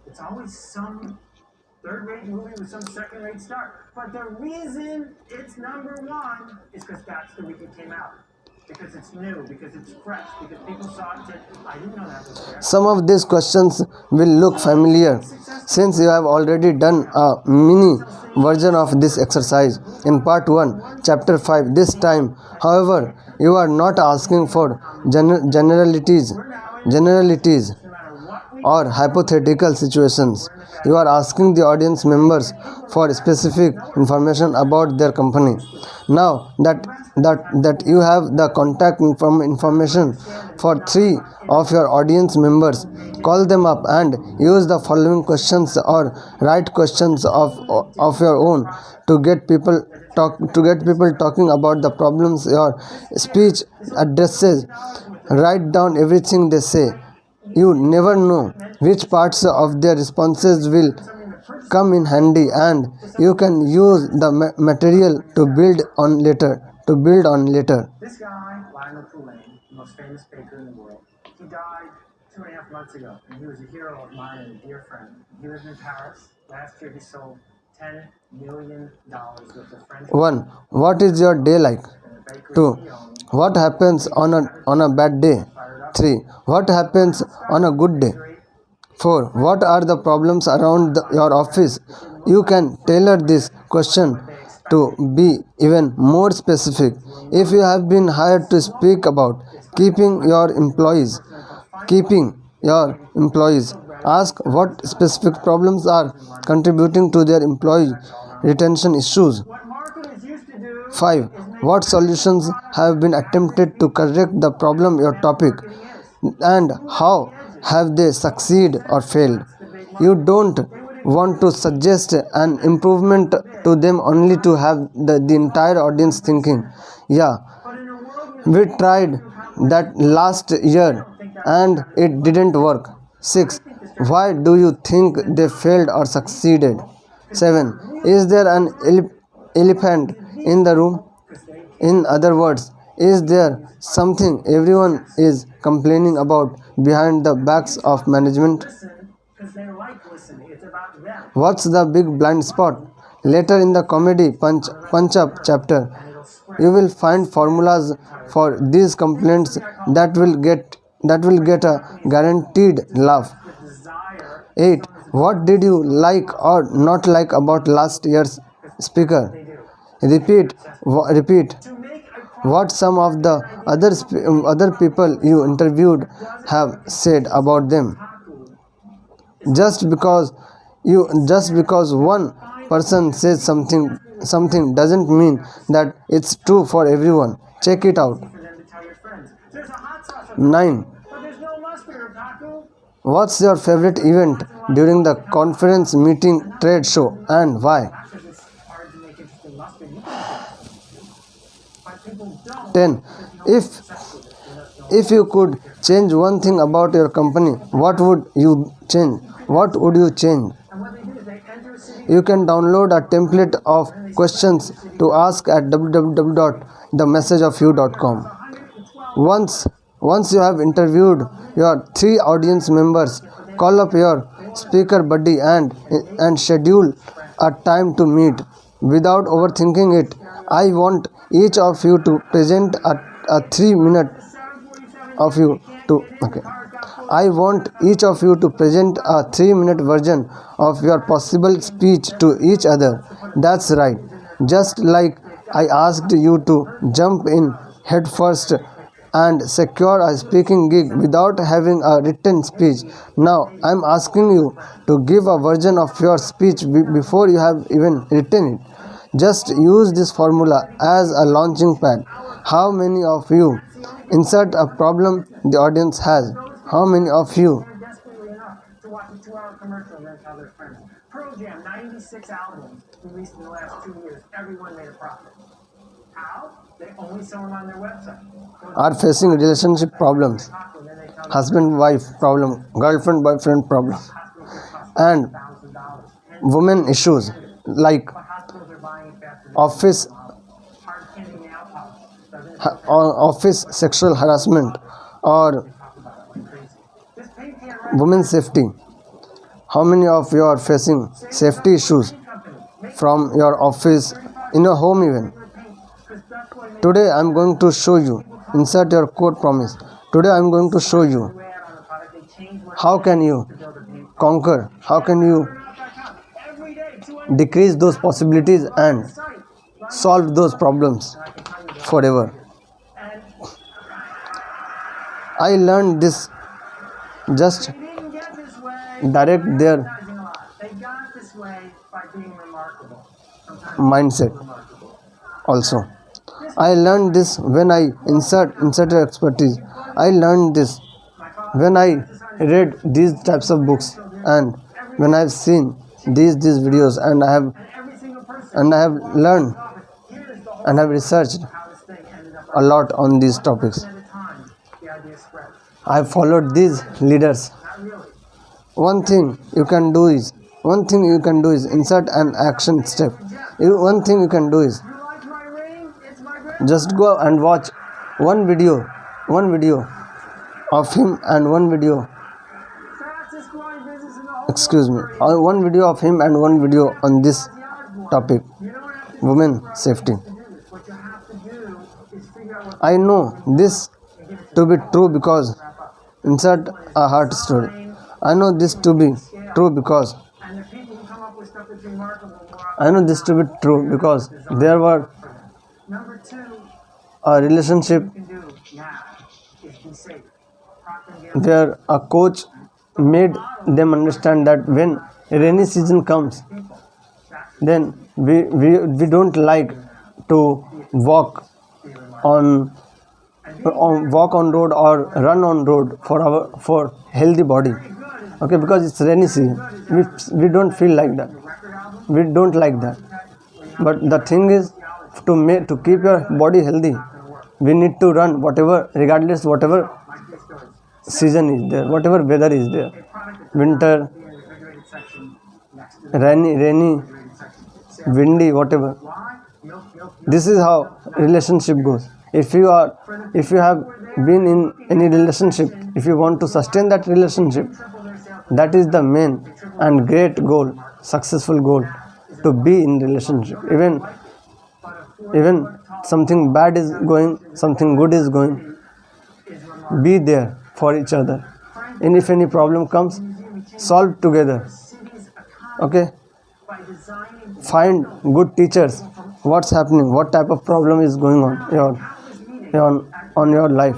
[SPEAKER 2] It's always some third-rate movie with some second-rate star. But the reason it's number one is because that's the week it came out. Because it's new, because it's fresh, because people saw it and said, I didn't know that was there.
[SPEAKER 1] Some of these questions will look familiar since you have already done a mini version of this exercise in part 1, chapter 5. This time, however, you are not asking for generalities
[SPEAKER 2] We're now in, no matter what we
[SPEAKER 1] or hypothetical situations. You are asking the audience members for specific information about their company. Now that you have the contact information for 3 of your audience members, call them up and use the following questions or write questions of your own to get people talking about the problems your speech addresses. Write down everything they say. You never know which parts of their responses will come in handy and you can use the material to build on later.
[SPEAKER 2] This guy, Lionel Poulain, the most famous baker in the world, he died 2.5 months ago, and he was a hero of mine and a dear friend. He lived in Paris. Last year, he sold $10 million worth of French
[SPEAKER 1] 1. What is your day like?
[SPEAKER 2] in a bakery
[SPEAKER 1] 2.
[SPEAKER 2] he owned.
[SPEAKER 1] What happens on a bad day? 3. What happens on a good day? 4. What are the problems around your office? You can tailor this question to be even more specific. If you have been hired to speak about keeping your employees, ask what specific problems are contributing to their employee retention issues.
[SPEAKER 2] What marketers used to do
[SPEAKER 1] 5. What solutions have been attempted to correct the problem your topic and how have they succeeded or failed? You don't want to suggest an improvement to them only to have the entire audience thinking, yeah,
[SPEAKER 2] but in a world with
[SPEAKER 1] we tried that last year and it didn't work. 6. Why do you think they failed or succeeded? 7. Is there an elephant in the room? In other words, is there something everyone is complaining about behind the backs of management?
[SPEAKER 2] listen because they like listening. It's about them.
[SPEAKER 1] What's the big blind spot? Later in the comedy punch up chapter,
[SPEAKER 2] And it'll spread.
[SPEAKER 1] you will find formulas for these complaints that will get a guaranteed laugh.
[SPEAKER 2] The desire
[SPEAKER 1] 8. What did you like or not like about last year's speaker?
[SPEAKER 2] they do.
[SPEAKER 1] Repeat
[SPEAKER 2] To make a
[SPEAKER 1] what some of the other people you interviewed have said about them. Just because one person says something something doesn't mean that it's true for everyone. Check it out.
[SPEAKER 2] For them to tell your friends. There's a hot sauce,
[SPEAKER 1] 9.
[SPEAKER 2] but there's no mustard or taco.
[SPEAKER 1] What's your favorite event during the conference, meeting, trade show, and why?
[SPEAKER 2] Because it's hard to make interesting mustard. You can but people don't.
[SPEAKER 1] 10. If you could change one thing about your company, what would you change? What would you change?
[SPEAKER 2] And what they do is they enter a city.
[SPEAKER 1] You can download a template of questions to ask at www.themessageofyou.com.
[SPEAKER 2] 112
[SPEAKER 1] Once you have interviewed your 3 audience members, call up your speaker buddy and schedule a time to meet. Without overthinking it, I want each of you to present a 3-minute of you to I want each of you to present a 3-minute version of your possible speech to each other. That's right. Just like I asked you to jump in headfirst and secure a speaking gig without having a written speech. Now I'm asking you to give a version of your speech before you have even written it. Just use this formula as a launching pad. How many of you insert a problem the audience has? How many of you
[SPEAKER 2] They're desperately enough to watch a 2-hour commercial and then tell their friends. Pearl Jam, 96 albums released in the last 2 years. Everyone made a profit. How? They only sell them on their website.
[SPEAKER 1] are facing relationship problems,
[SPEAKER 2] Taco, then they tell them
[SPEAKER 1] husband-wife problem, girlfriend-boyfriend problem,
[SPEAKER 2] hospitals cost
[SPEAKER 1] and
[SPEAKER 2] $1,000.
[SPEAKER 1] women issues like
[SPEAKER 2] But hospitals are buying it faster than
[SPEAKER 1] office
[SPEAKER 2] hard candy nail polish. Doesn't
[SPEAKER 1] office sexual harassment or
[SPEAKER 2] talk about it like crazy. This paint can write
[SPEAKER 1] women's safety. How many of you are facing safety issues
[SPEAKER 2] company. Make
[SPEAKER 1] from your office, in your home even?
[SPEAKER 2] your paint. Because that's what makes
[SPEAKER 1] Today I am going to show you. Insert your code promise. Today I am going to show you
[SPEAKER 2] the way out on the product. They change what
[SPEAKER 1] how can you
[SPEAKER 2] to build a paint.
[SPEAKER 1] conquer, how can you
[SPEAKER 2] Every day, 200
[SPEAKER 1] decrease those possibilities and
[SPEAKER 2] site.
[SPEAKER 1] solve those problems
[SPEAKER 2] And I can tell you that.
[SPEAKER 1] forever.
[SPEAKER 2] And
[SPEAKER 1] I learned this just
[SPEAKER 2] they didn't get this way
[SPEAKER 1] direct their
[SPEAKER 2] advertising a lot. They got this way by being remarkable. Sometimes
[SPEAKER 1] mindset
[SPEAKER 2] remarkable.
[SPEAKER 1] also. I learned this when I inserted expertise. I learned this
[SPEAKER 2] My father
[SPEAKER 1] when I read these types of books and when I have seen these videos and I have
[SPEAKER 2] and every single person
[SPEAKER 1] learned
[SPEAKER 2] here's the whole
[SPEAKER 1] and have researched
[SPEAKER 2] how this thing ended up
[SPEAKER 1] a lot on these topics.
[SPEAKER 2] at a time. The idea spread.
[SPEAKER 1] I have followed these leaders.
[SPEAKER 2] Not really.
[SPEAKER 1] One thing you can do is insert an action step. One thing you can do is
[SPEAKER 2] You like my ring? It's my ring.
[SPEAKER 1] just go and watch one video of him and one video
[SPEAKER 2] Fastest growing business in the whole
[SPEAKER 1] excuse me
[SPEAKER 2] world.
[SPEAKER 1] one video of him and one video on this
[SPEAKER 2] Ozzy Osbourne.
[SPEAKER 1] topic,
[SPEAKER 2] You don't have to
[SPEAKER 1] women safety.
[SPEAKER 2] do this. What you have to do is figure out what
[SPEAKER 1] I know this
[SPEAKER 2] and give it to
[SPEAKER 1] to be true because
[SPEAKER 2] wrap up.
[SPEAKER 1] insert a heart story. I know this to be true because
[SPEAKER 2] And the people who come up with stuff that's remarkable more
[SPEAKER 1] I know this to be true because there were
[SPEAKER 2] Number 2
[SPEAKER 1] a relationship
[SPEAKER 2] you can do now is be safe. Procter & Gamble.
[SPEAKER 1] where a coach made them understand that when rainy season comes, then we don't like to walk on road or run on road for healthy body. Okay, because it's rainy season. We don't feel like that. We don't like that. But the thing is, to keep your body healthy, we need to run regardless whatever season is there, whatever weather is there, winter,
[SPEAKER 2] In the refrigerated section next to the
[SPEAKER 1] rainy,
[SPEAKER 2] refrigerated section.
[SPEAKER 1] windy, whatever.
[SPEAKER 2] Why? Milk.
[SPEAKER 1] This is how relationship goes. If you have been in any relationship, if you want to sustain that relationship,
[SPEAKER 2] Triple their sales.
[SPEAKER 1] that is the main and great goal, successful goal, to be in relationship. Even something bad is going, something good is going, be there for each other. And if any problem comes, solve together.
[SPEAKER 2] Cities economy
[SPEAKER 1] Okay,
[SPEAKER 2] by designing
[SPEAKER 1] find good teachers. What's happening? What type of problem is going on your life?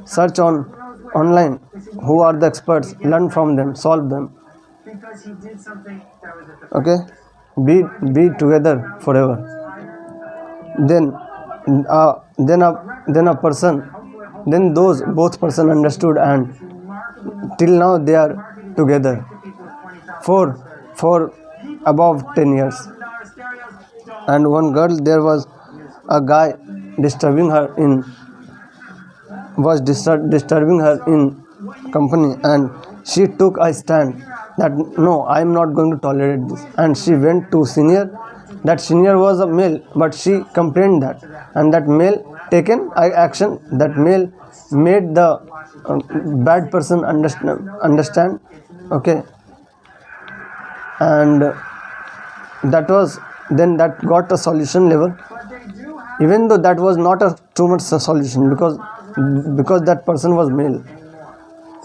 [SPEAKER 1] Search online. Who are the experts? Learn from them. Solve them.
[SPEAKER 2] because he did something that was at the
[SPEAKER 1] Okay, be together forever. then then a person, then those both person understood, and till now they are together for above 10 years. And one girl, there was a guy disturbing her in company, and she took a stand that no, I am not going to tolerate this, and she went to senior. That senior was a male, but she complained that, and that male taken action. That male made the bad person understand, okay, and that got a solution level, even though that was not a too much solution, because that person was male.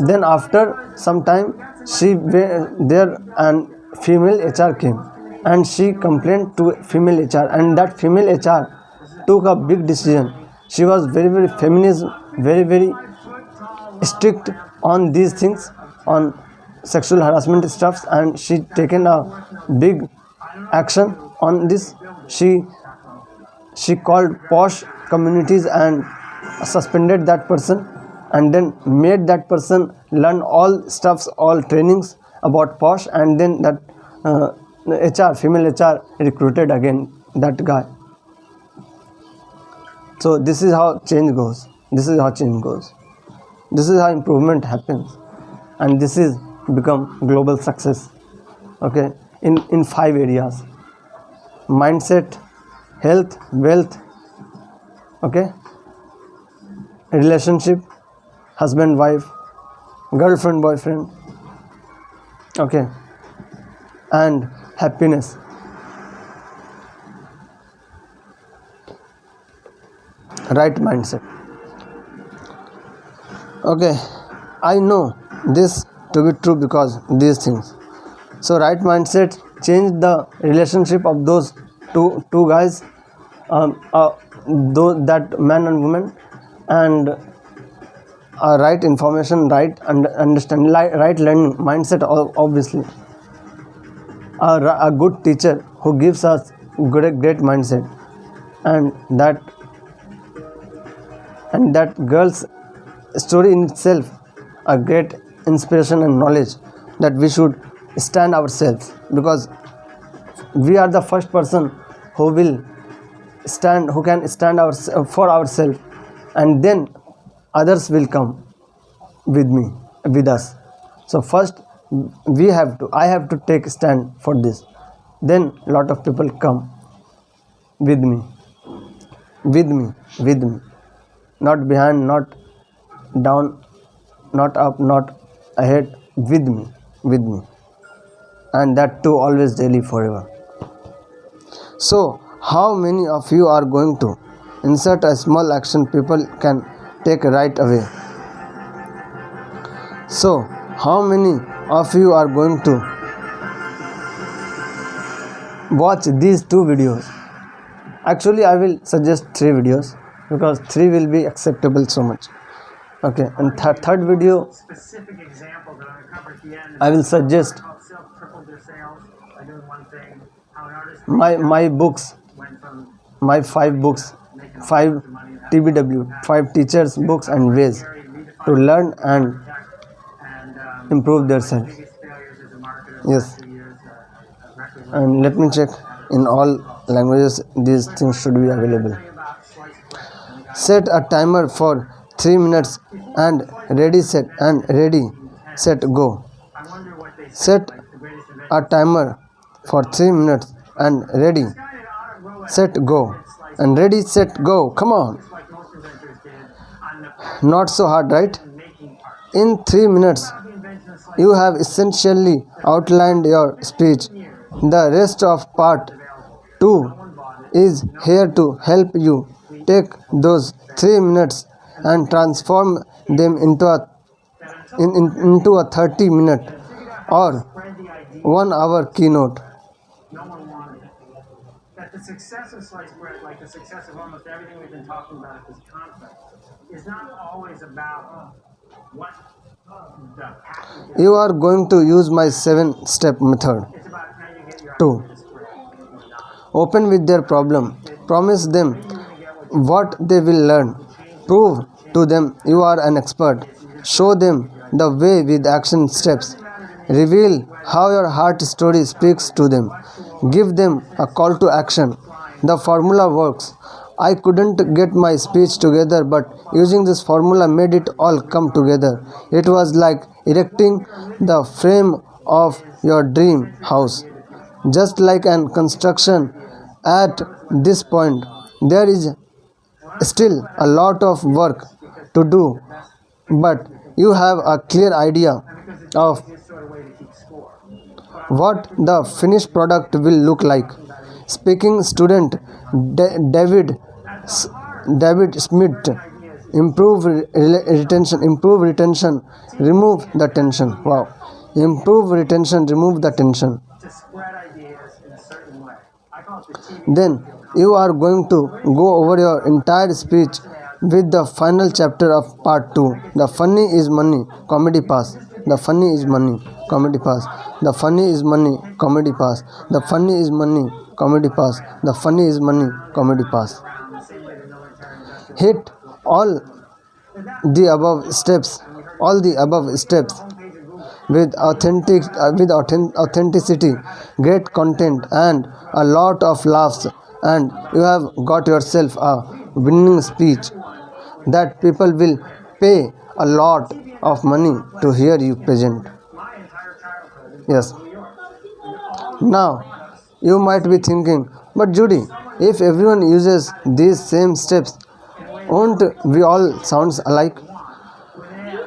[SPEAKER 1] Then after some time, there and female HR came, and she complained to female HR, and that female HR took a big decision. She was very, very feminist, very, very strict on these things, on sexual harassment stuffs, and she taken a big action on this. She called posh communities and suspended that person, and then made that person learn all stuffs, all trainings about posh, and then that female HR recruited again that guy. So this is how change goes. This is how improvement happens, and this is become global success, okay, in 5 areas: mindset, health, wealth, okay, relationship, husband wife, girlfriend boyfriend, okay, and happiness. Right mindset. Okay, I know this to be true because these things. So right mindset change the relationship of those two guys, that man and woman, and right information, right understanding, right learning mindset, obviously. A good teacher who gives us great mindset, and that girl's story in itself a great inspiration and knowledge that we should stand ourselves, because we are the first person who can stand for ourselves, and then others will come with us. So first I have to take stand for this, then lot of people come with me, not behind, not down, not up, not ahead, with me, and that too always, daily, forever. So how many of you are going to insert a small action people can take right away? So how many of you are going to watch these 2 videos? Actually, I will suggest 3 videos, because 3 will be acceptable so much. Okay, and third video,
[SPEAKER 2] Specific example that I'm going to cover at the end.
[SPEAKER 1] I will suggest
[SPEAKER 2] How sales tripled their sales by doing one thing. How an artist
[SPEAKER 1] my books,
[SPEAKER 2] went from
[SPEAKER 1] my 5 books, 5 TBW, 5 teachers books and ways to learn and
[SPEAKER 2] and
[SPEAKER 1] improve themselves.
[SPEAKER 2] biggest failures as a marketer.
[SPEAKER 1] Yes,
[SPEAKER 2] 2 years, record
[SPEAKER 1] and let me check in all languages these things should be available. Set a timer for 3 minutes and ready, set go.
[SPEAKER 2] I wonder what they
[SPEAKER 1] Set
[SPEAKER 2] the greatest invention.
[SPEAKER 1] a timer for 3 minutes and ready, set go, and ready, set go. Come on,
[SPEAKER 2] Like most inventors did on the
[SPEAKER 1] not so hard, right?
[SPEAKER 2] making part.
[SPEAKER 1] In 3 minutes
[SPEAKER 2] The invention of sliced
[SPEAKER 1] you have essentially outlined your speech. The rest of part 2 is here to help you take those 3 minutes and transform them into a 30-minute or
[SPEAKER 2] spread the idea
[SPEAKER 1] 1 hour keynote.
[SPEAKER 2] no one wanted it. That the success of sliced bread, like the success of almost everything we've been talking about at this conference, is not always about what the patent is.
[SPEAKER 1] You are going to use my 7-step method.
[SPEAKER 2] It's about how you get your
[SPEAKER 1] Two.
[SPEAKER 2] ideas spread or not.
[SPEAKER 1] Open with their problem. Promise them what they will learn. Prove to them you are an expert. Show them the way with action steps. Reveal how your heart story speaks to them. Give them a call to action. The formula works. I couldn't get my speech together, but using this formula made it all come together. It was like erecting the frame of your dream house. Just like an construction, at this point, there is still a lot of work to do, but you have a clear idea of what the finished product will look like. Speaking student David Smith, improve retention, remove the tension. Wow. Improve retention, remove the tension.
[SPEAKER 2] to spread ideas in a certain way. I call it the TV.
[SPEAKER 1] Then you are going to go over your entire speech with the final chapter of part 2. The funny is money, comedy pass. The funny is money, comedy pass. The funny is money, comedy pass. The funny is money, comedy pass. The funny is money, comedy pass.
[SPEAKER 2] Around the same way the military industrial
[SPEAKER 1] Hit all the above steps, with authenticity, great content, and a lot of laughs, and you have got yourself a winning speech that people will pay a lot of money to hear you present.
[SPEAKER 2] my entire childhood in
[SPEAKER 1] Yes.
[SPEAKER 2] New York.
[SPEAKER 1] Now you might be thinking, but Judy, if everyone uses these same steps, won't we all sound alike?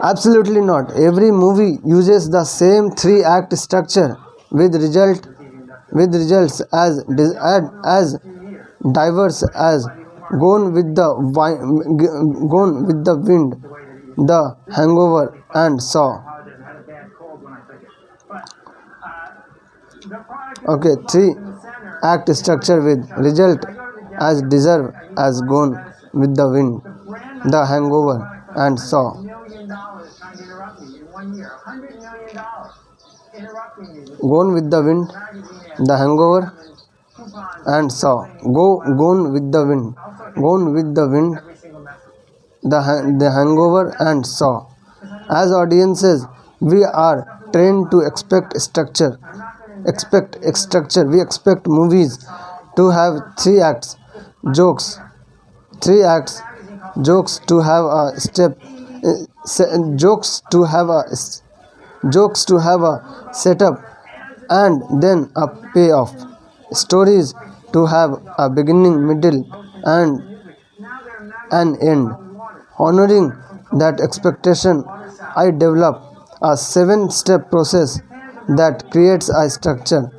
[SPEAKER 1] Absolutely not. Every movie uses the same 3-act structure with results as diverse as Gone with the Wind, The Hangover, and Saw.
[SPEAKER 2] I had a bad cold when I took it. But the product
[SPEAKER 1] Okay, 3-act structure with result as deserve as Gone with the Wind, The Hangover, and Saw.
[SPEAKER 2] $1 million trying to interrupt me in 1 year. $100 million interrupting me with
[SPEAKER 1] Gone with the Wind,
[SPEAKER 2] magazine
[SPEAKER 1] The Hangover,
[SPEAKER 2] coupons
[SPEAKER 1] and Saw. Gone with the Wind, Gone with the Wind,
[SPEAKER 2] every single message.
[SPEAKER 1] the Hangover, and Saw. As audiences, we are trained to expect structure. We expect movies to have 3 acts, jokes, 3 acts, jokes to have a setup, and then a payoff. Stories to have a beginning, middle, and an end. Honoring that expectation, I develop a 7-step process that creates a structure.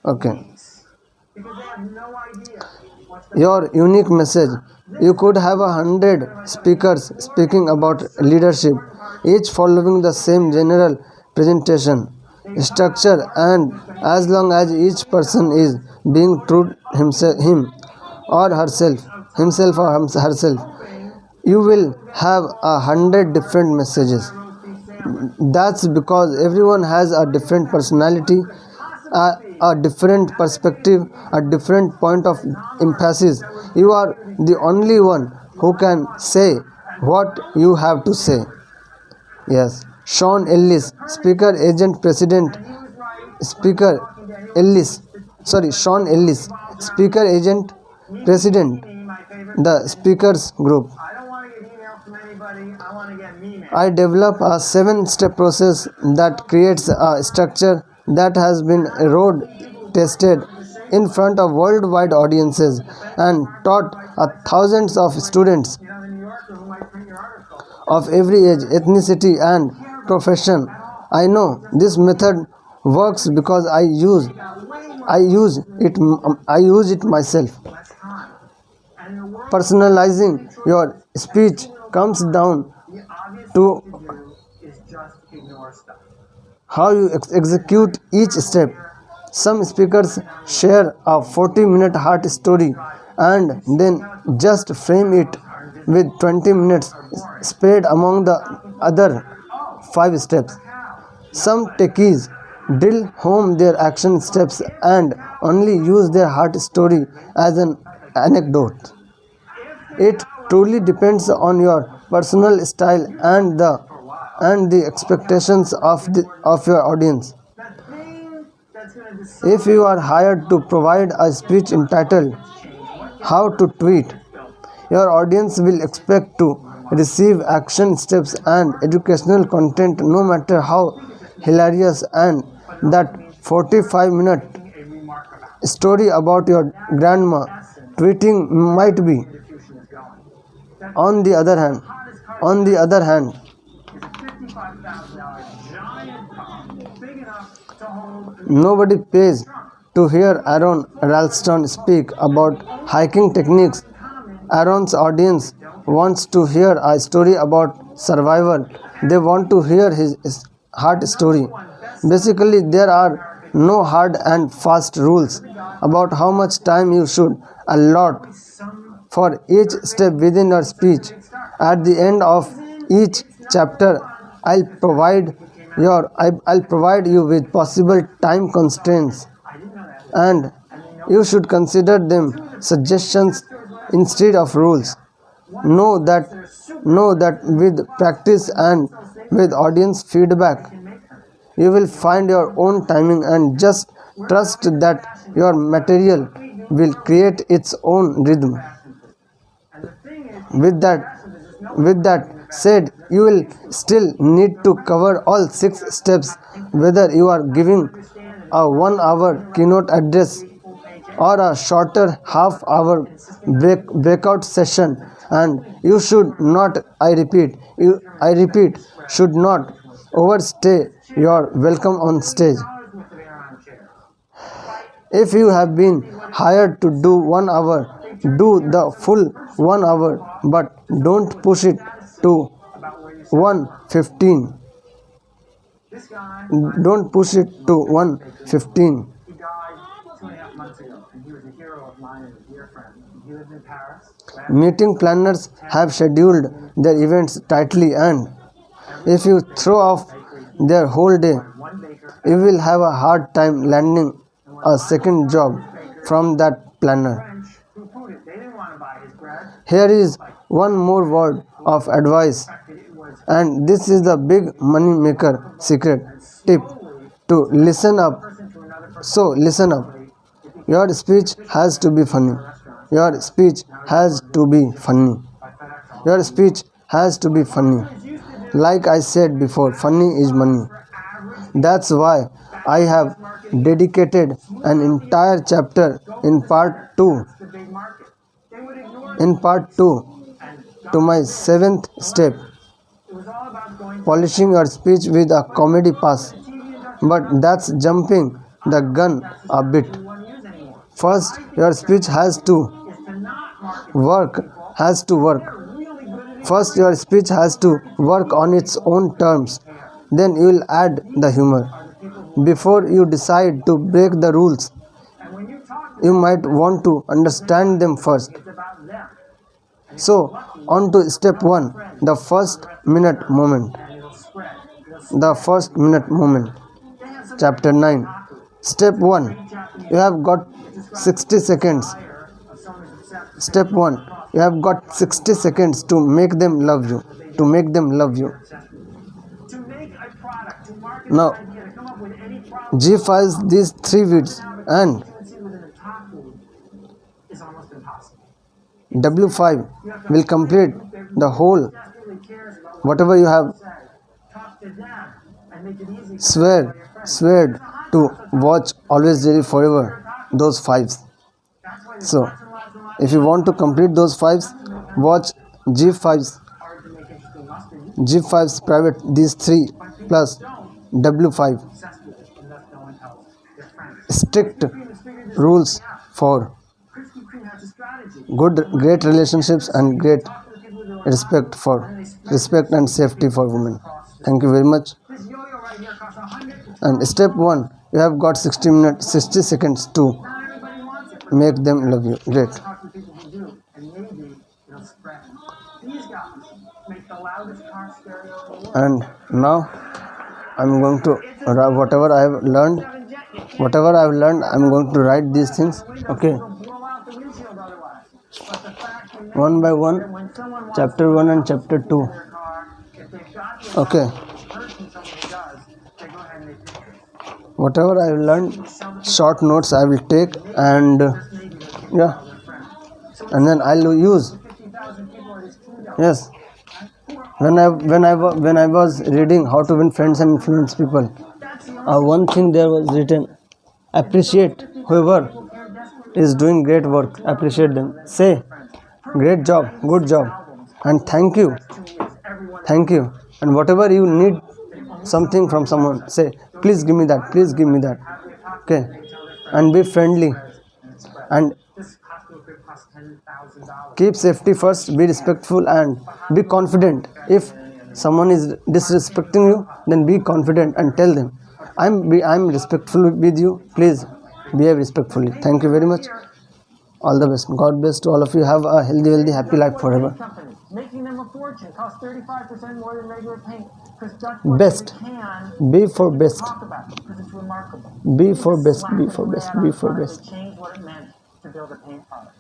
[SPEAKER 1] Okay.
[SPEAKER 2] Because they have no idea what's
[SPEAKER 1] Your unique message. You could have 100 speakers speaking about leadership, each following the same general presentation structure, and as long as each person is being true himself or herself, you will have 100 different messages. That's because everyone has a different personality, a different perspective, a different point of emphasis. You are the only one who can say what you have to say. Yes. Sean Ellis, Speaker Agent President, Sean Ellis, Speaker Agent President,
[SPEAKER 2] my favorite.
[SPEAKER 1] the Speakers Group.
[SPEAKER 2] I don't want to get email from anybody. I want to get me mail.
[SPEAKER 1] I develop a 7-step process that creates a structure that has been road tested in front of worldwide audiences and taught thousands of students
[SPEAKER 2] You know, the New Yorker who might print your article.
[SPEAKER 1] of every age, ethnicity, and profession. I know this method works because I use it myself.
[SPEAKER 2] Less time. And in a world
[SPEAKER 1] Personalizing your speech comes down
[SPEAKER 2] the obvious
[SPEAKER 1] to
[SPEAKER 2] thing to do is just ignore stuff.
[SPEAKER 1] how you execute each step. Some speakers share a 40-minute heart story and then just frame it with 20 minutes spread among the other 5 steps. Some techies drill home their action steps and only use their heart story as an anecdote. It truly depends on your personal style and the expectations of your audience.
[SPEAKER 2] The thing that's going to decide
[SPEAKER 1] If you are hired to provide a speech entitled How to Tweet, your audience will expect to receive action steps and educational content no matter how hilarious and that 45-minute
[SPEAKER 2] a remark about
[SPEAKER 1] story about your grandma tweeting might be.
[SPEAKER 2] execution is going. That
[SPEAKER 1] On the other hand,
[SPEAKER 2] hottest car
[SPEAKER 1] on the other hand,
[SPEAKER 2] is a $55,000 giant car, big enough to hold
[SPEAKER 1] nobody pays to hear Aaron Ralston speak about hiking techniques. Aaron's audience wants to hear a story about survival. They want to hear his heart story. Basically, there are no hard and fast rules about how much time you should allot
[SPEAKER 2] some
[SPEAKER 1] for each step within your speech. At the end of each chapter, I'll provide you with possible time constraints,
[SPEAKER 2] I didn't know that.
[SPEAKER 1] and you should consider them suggestions instead of rules. Know that with practice and with audience feedback, you will find your own timing, and just trust that your material will create its own rhythm.
[SPEAKER 2] And the thing is,
[SPEAKER 1] With that said, you will still need to cover all 6 steps, whether you are giving a 1-hour keynote address or a shorter half-hour breakout session, and you should not, I repeat, should not overstay your welcome on stage.
[SPEAKER 2] $1 worth of air on a chair.
[SPEAKER 1] If you have been hired to do 1 hour, do the full 1 hour, but don't push it to
[SPEAKER 2] About where you
[SPEAKER 1] 1:15.
[SPEAKER 2] This guy,
[SPEAKER 1] Don't push it to 1:15.
[SPEAKER 2] he died 2.5 months ago, and he was a hero of mine and a dear friend. He lived in Paris.
[SPEAKER 1] Meeting planners have scheduled their events tightly, and if you throw off their whole day,
[SPEAKER 2] One baker,
[SPEAKER 1] you will have a hard time landing a second job from that planner.
[SPEAKER 2] French, who put it. They didn't want to buy his bread.
[SPEAKER 1] Here is one more word of advice,
[SPEAKER 2] It was
[SPEAKER 1] and this is the big money maker secret tip to listen up.
[SPEAKER 2] person to another person.
[SPEAKER 1] So listen up. Your speech has to be funny. Your speech has to be funny.
[SPEAKER 2] By FedEx.
[SPEAKER 1] Your speech has to be funny. Like I said before, funny is money. That's why I have dedicated an entire chapter in part 2
[SPEAKER 2] The big market. They would ignore
[SPEAKER 1] in part 2
[SPEAKER 2] and
[SPEAKER 1] to my 7th step,
[SPEAKER 2] it was all about going to
[SPEAKER 1] polishing your speech with a comedy pass.
[SPEAKER 2] the TV industry.
[SPEAKER 1] But that's jumping the gun a bit.
[SPEAKER 2] Who won't use anymore.
[SPEAKER 1] First, your speech has to
[SPEAKER 2] Is to not market
[SPEAKER 1] work.
[SPEAKER 2] really good at
[SPEAKER 1] First, your speech has to work on its own terms. Then you will add the humor. Before you decide to break the rules,
[SPEAKER 2] and when you talk,
[SPEAKER 1] you might want to understand them first.
[SPEAKER 2] it's about them.
[SPEAKER 1] So, on to step 1, the first minute moment.
[SPEAKER 2] And it'll spread. It'll
[SPEAKER 1] The first minute moment.
[SPEAKER 2] They have some
[SPEAKER 1] Chapter 9. Step 1. You have got 60 seconds.
[SPEAKER 2] fire of someone who's obsessed
[SPEAKER 1] Step 1. You have got 60 seconds to make them love you. To make them love you.
[SPEAKER 2] to make a product, to market
[SPEAKER 1] Now,
[SPEAKER 2] an idea, to come up with any problem.
[SPEAKER 1] G files these 3 weeds, and
[SPEAKER 2] Efficiency within a top food is almost impossible.
[SPEAKER 1] W5 will complete the whole
[SPEAKER 2] Desperately cares about what
[SPEAKER 1] whatever you have
[SPEAKER 2] you say. Talk to them and make it easy.
[SPEAKER 1] sweared to watch Always Ready Forever, those 5s.
[SPEAKER 2] That's why there's
[SPEAKER 1] So,
[SPEAKER 2] lots and lots and lots
[SPEAKER 1] if you want to complete those 5s, watch G5's
[SPEAKER 2] hard to make interesting mustard.
[SPEAKER 1] G5's private, these 3 plus W5.
[SPEAKER 2] Obsessed with it, and that's no one else. Their friends.
[SPEAKER 1] Strict
[SPEAKER 2] Krispy Kreme has figured this
[SPEAKER 1] rules
[SPEAKER 2] thing out.
[SPEAKER 1] for
[SPEAKER 2] Krispy Kreme has a strategy.
[SPEAKER 1] great relationships and great
[SPEAKER 2] Talk to the people who are
[SPEAKER 1] respect and safety for women. Thank you very much.
[SPEAKER 2] This yo-yo right here costs 100.
[SPEAKER 1] And step 1, you have got 60 seconds to
[SPEAKER 2] Not everybody wants it.
[SPEAKER 1] make them love you. Great.
[SPEAKER 2] Talk to people who do, and maybe it'll spread. These guys make the loudest car stereo in the world.
[SPEAKER 1] And now I'm going to whatever I've learned, I'm going to write these things. Okay, one by one, chapter 1 and chapter 2. Okay, whatever I've learned, short notes I will take, and yeah, and then I'll use. Yes, when I was reading How to Win Friends and Influence People, one thing there was written: appreciate whoever is doing great work. Appreciate them. Say, great job, good job, and thank you, and whatever you need something from someone, say, please give me that. Okay, and be friendly, and keep safety first, be respectful, and be confident. If someone is disrespecting you, then be confident and tell them, I'm respectful with you, please behave respectfully. Thank you very much. All the best. God bless to all of you. Have a healthy, happy life forever.
[SPEAKER 2] Making them a fortune costs 35% more than regular paint.
[SPEAKER 1] Best. Be for best.
[SPEAKER 2] Talk about it because it's remarkable.
[SPEAKER 1] Be for best. Be for best. Be for best.
[SPEAKER 2] Change what it meant to build a paint product.